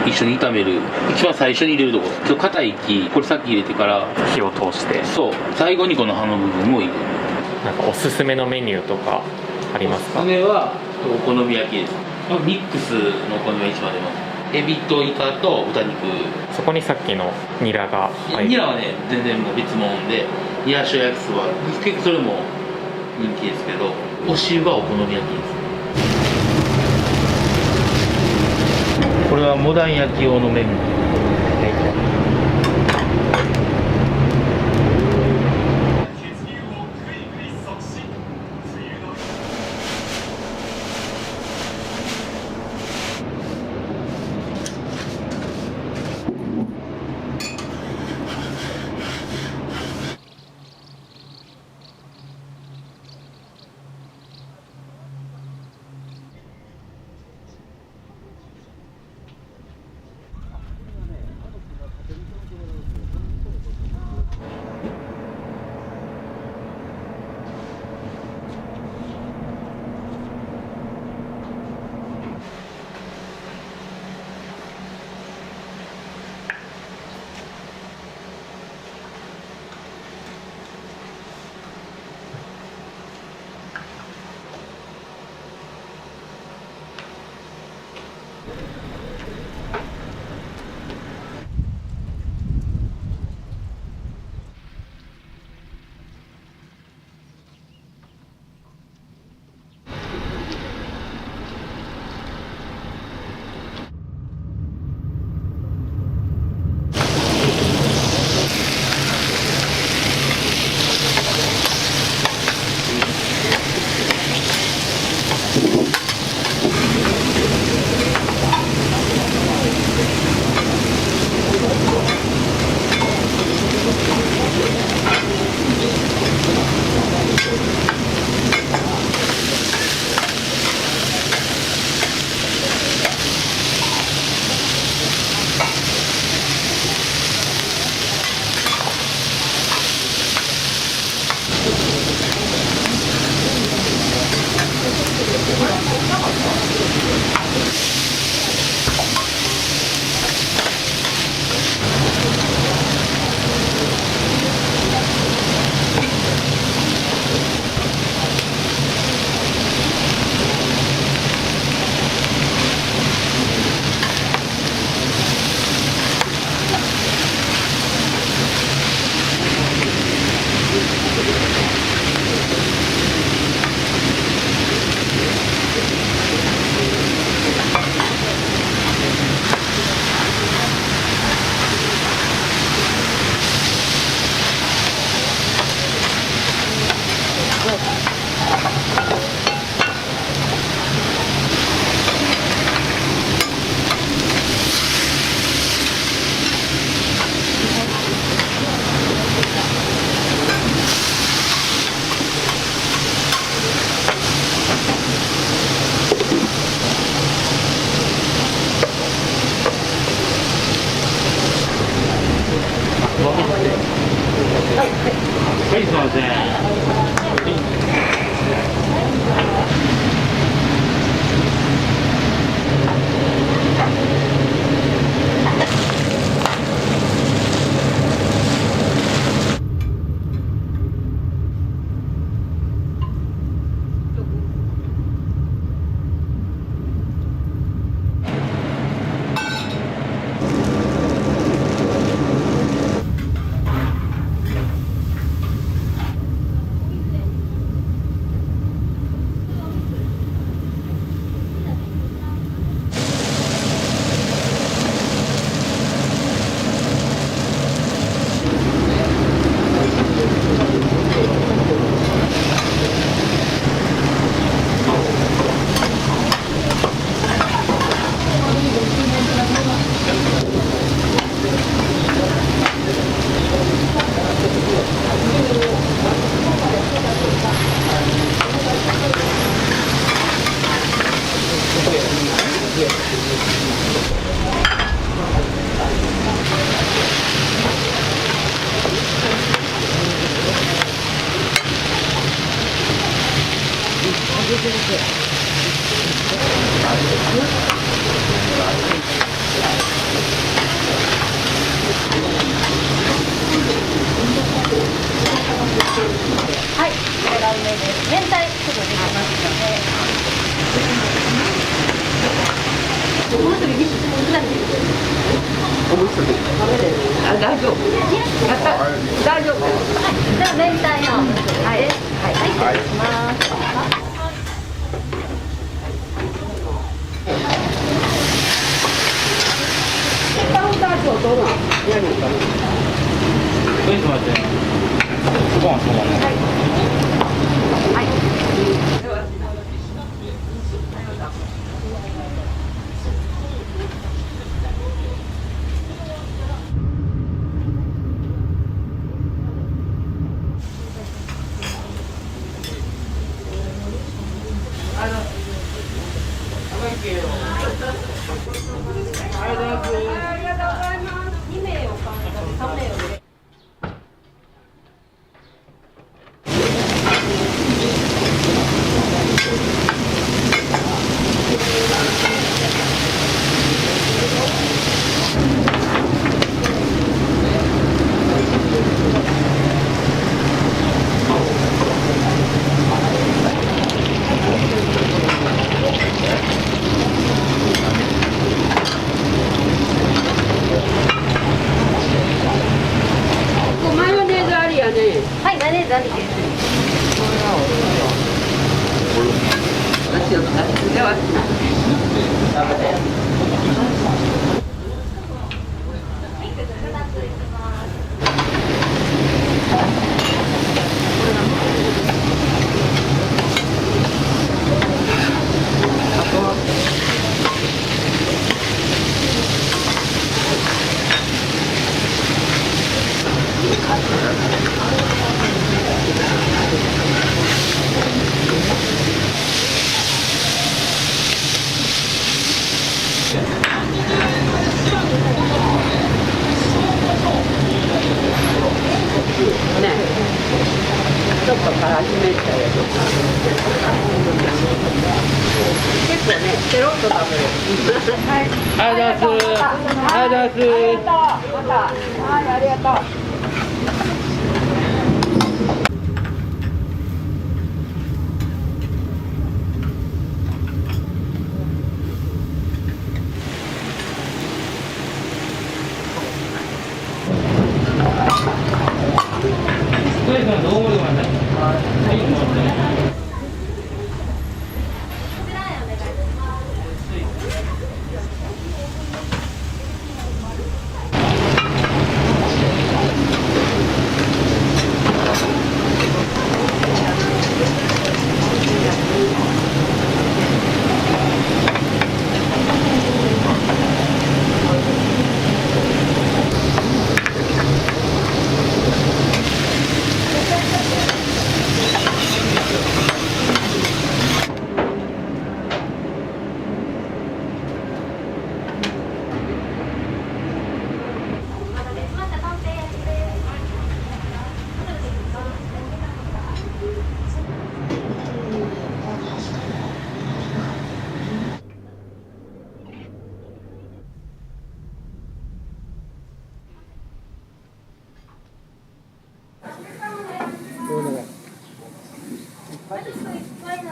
一緒に炒める一番最初に入れるところ、ちょっと硬い木、これさっき入れてから火を通して、そう最後にこの葉の部分を入れる。なんかおすすめのメニューとかありますか？おすすめはお好み焼きです。ミックスのお好み焼き一番出ます。エビとイカと豚肉。そこにさっきのニラが入る。ニラはね全然もう別物で、ニラ塩焼きそば結構それも人気ですけど、お汁はお好み焼きです。これはモダン焼き用の麺。はい、すいません。はい、これが梅です。明太すぐできますので。もう一人2人あ、大丈夫。やった。大丈夫。じゃあ明太のはいです。はい、失礼します。カウンター長どうなん？やるのかな。どうしました？ご飯そうだね。はい。はい、マヨネーズありです。ちょっとからしめったやつ結構ね、ペロッと食べる。はい。ありがとうございます。ありがとうございます。また。はい、ありがとう。どうもどうも。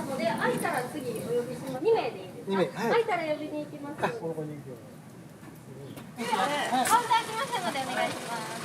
なので、空いたら次お呼びします。2名でいいですか？2名、はい。空いたら呼びに行きます。ここに行くよ。カウンター来ましたのでお願いします。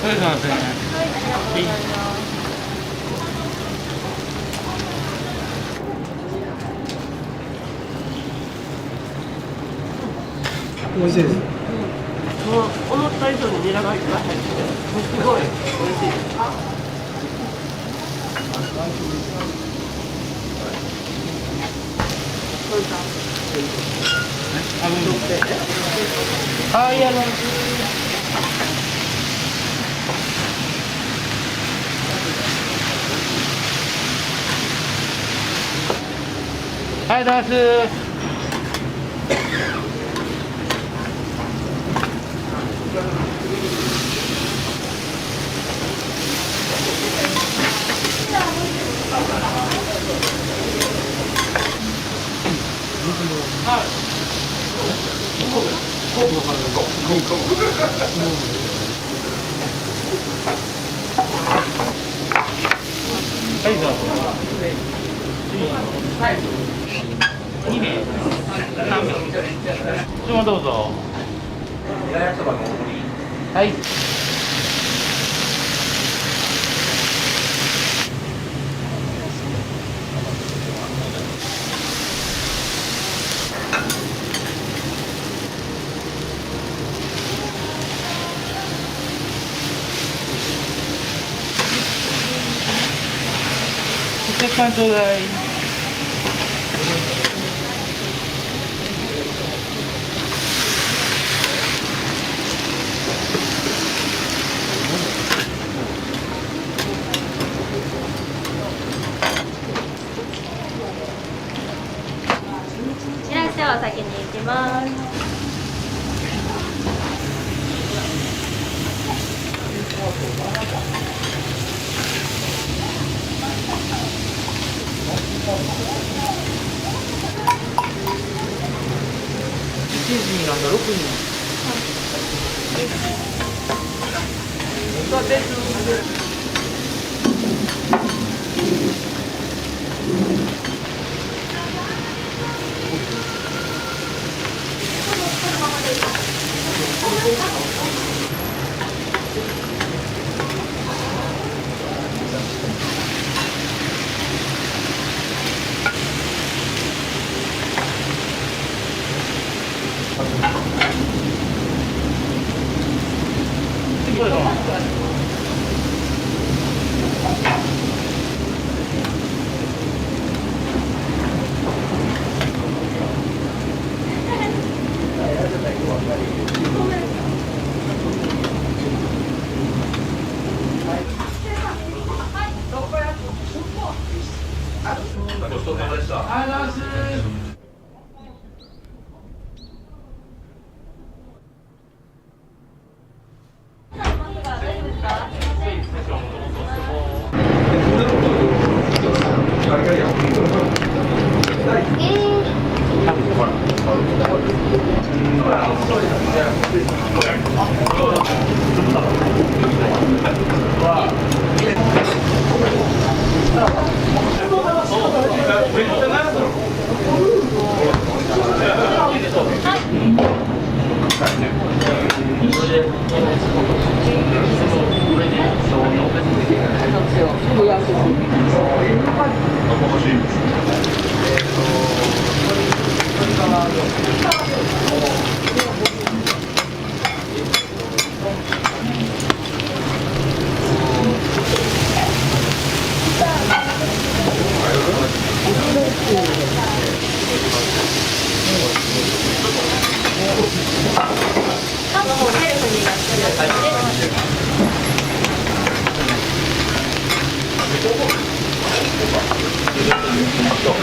それではですね。はい、美味しいです。もう思った以上にニラがいっぱい入ってて、すごい美味しいです。はい、はい、ダンス。はい、どうぞ。2名、3名。注文どうぞ。はい。ちょうだい。いらっしゃい、お先に行きます。1時なんだ、6人。今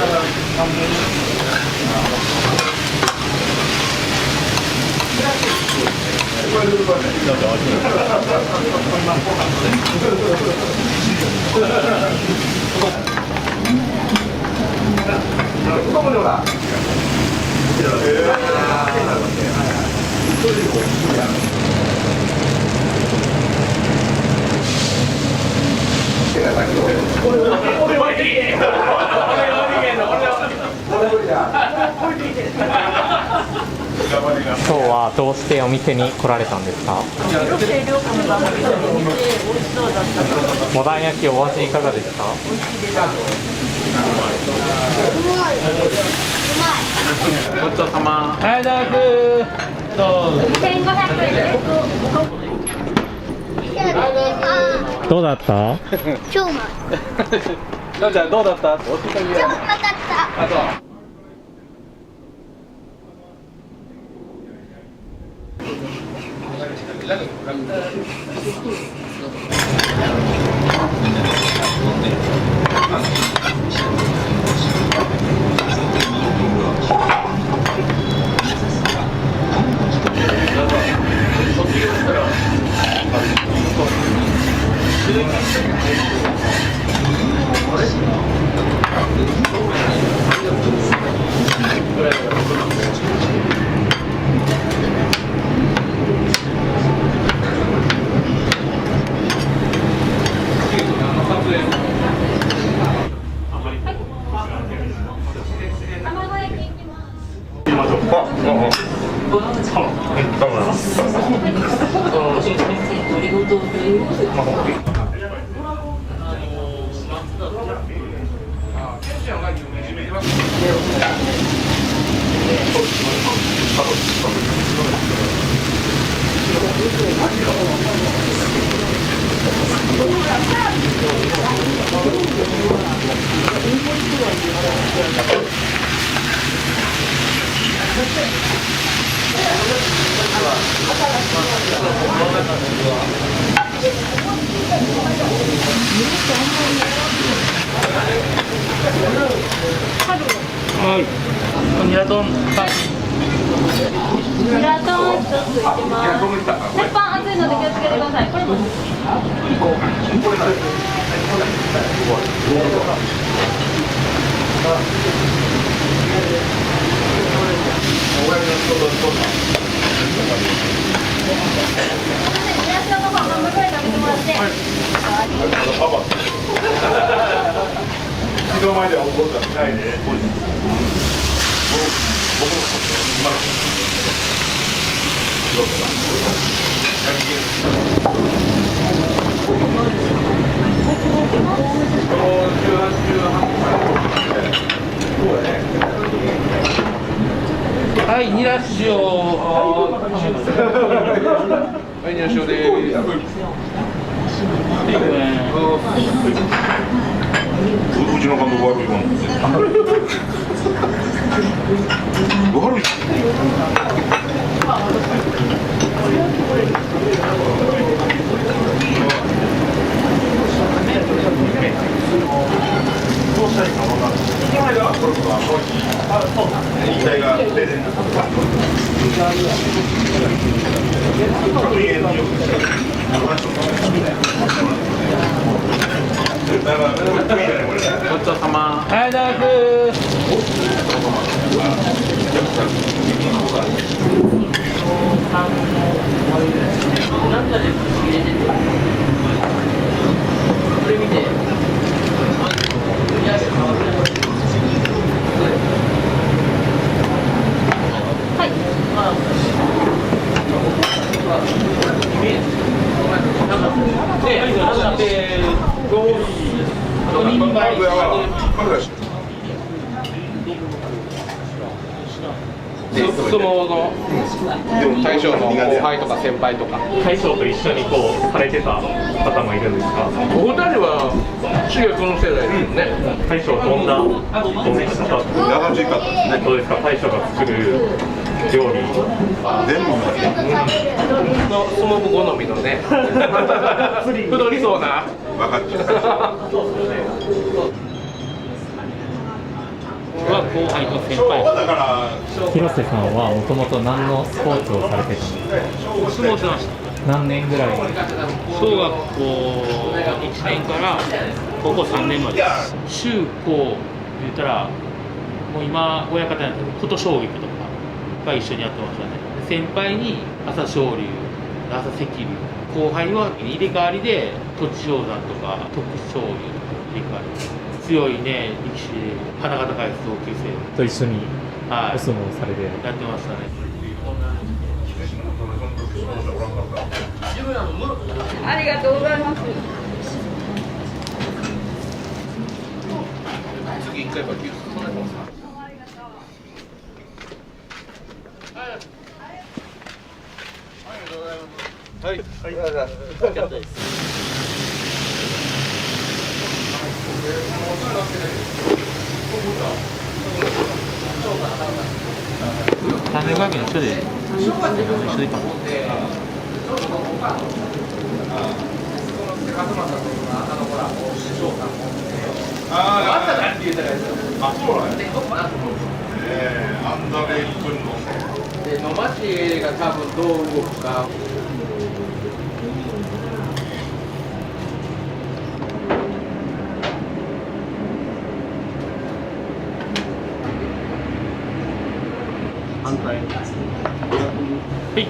日はどうしてお店に来られたんですか？モダン焼きお味いかがですか？ごちそうさま。はい、いただく。1500円です。どうだった？超うまい。なおちゃんどうだった？超うまかった。はい。ニラ丼。ニラ丼一ついきます。鉄板熱いので気をつけてください。これも。人前では怒ったらないね。はい、ニラ塩。はい、ニラ塩です。うちの監督悪いもん。悪い。どうしたらいいか分からない。この間はこれは引退が出てる。ごちそうさま。はい、いただく。これ見て。はい。相撲の大将の後輩とか先輩とか大将と一緒にこうされてた方もいるんですか？お二人は中学の世代ですよね。大将どんな方長かったですね。どうですか大将が作る料理全部のその好みのね太りそうな分かっちゃうは後輩と先輩。広瀬さんはもともと何のスポーツをされてたんですか？相撲してました。何年ぐらい？小学校1年から高校3年まで。中高言ったらもう今親方なんですけど琴奨菊とかが一緒にやってましたね。先輩に朝青龍、朝赤龍、後輩は入れ替わりで栃煌山とか徳勝龍とか入れ替わり。強いね力士で鼻が高い同級生と一緒にはいお相撲されて、やってましたね。ありがとうございます。次1回ばきゅう。はい。はい。よかったです。3,500円一緒で一緒でいいかも。アンダレイ君ので野町が多分どう動くか。反対。はい。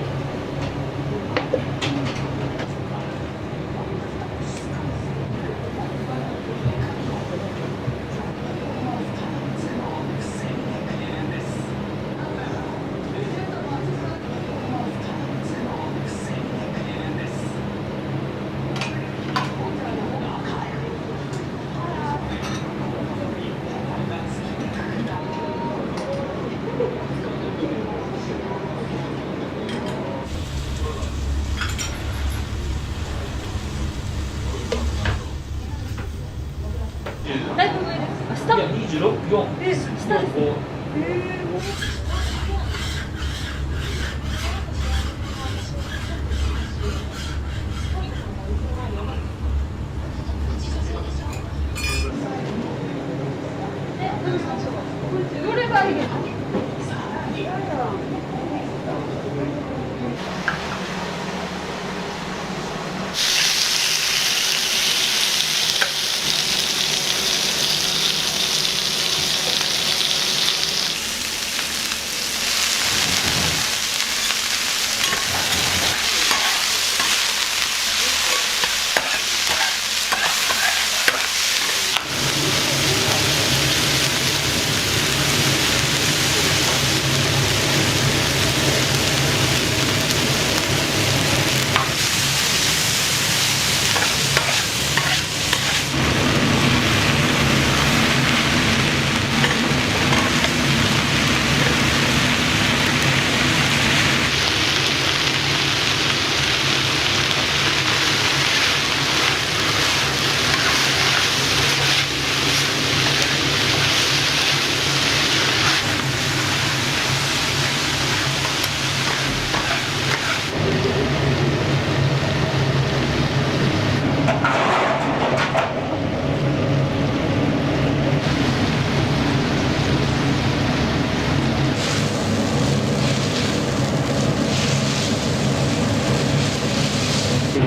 26、4、下です。どれがいいですか？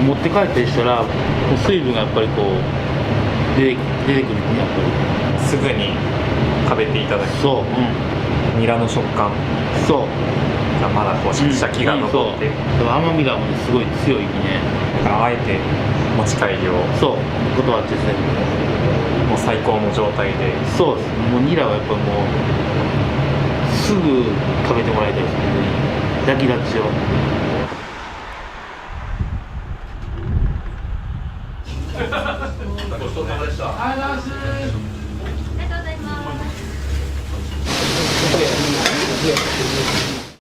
持って帰ったりしたら、水分がやっぱりこう出てくるね、やっぱり。すぐに食べていただく。そう。ニラの食感。そう。がまだこうシャキシャキが残って。そう。甘みがもうすごい強いね。あえて持ち帰りを。そう。断ってですね。もう最高の状態で。そうです。もうニラはやっぱもうすぐ食べてもらいたいですね。焼き立ちを。ごちそうさまでした。ありがとうございます。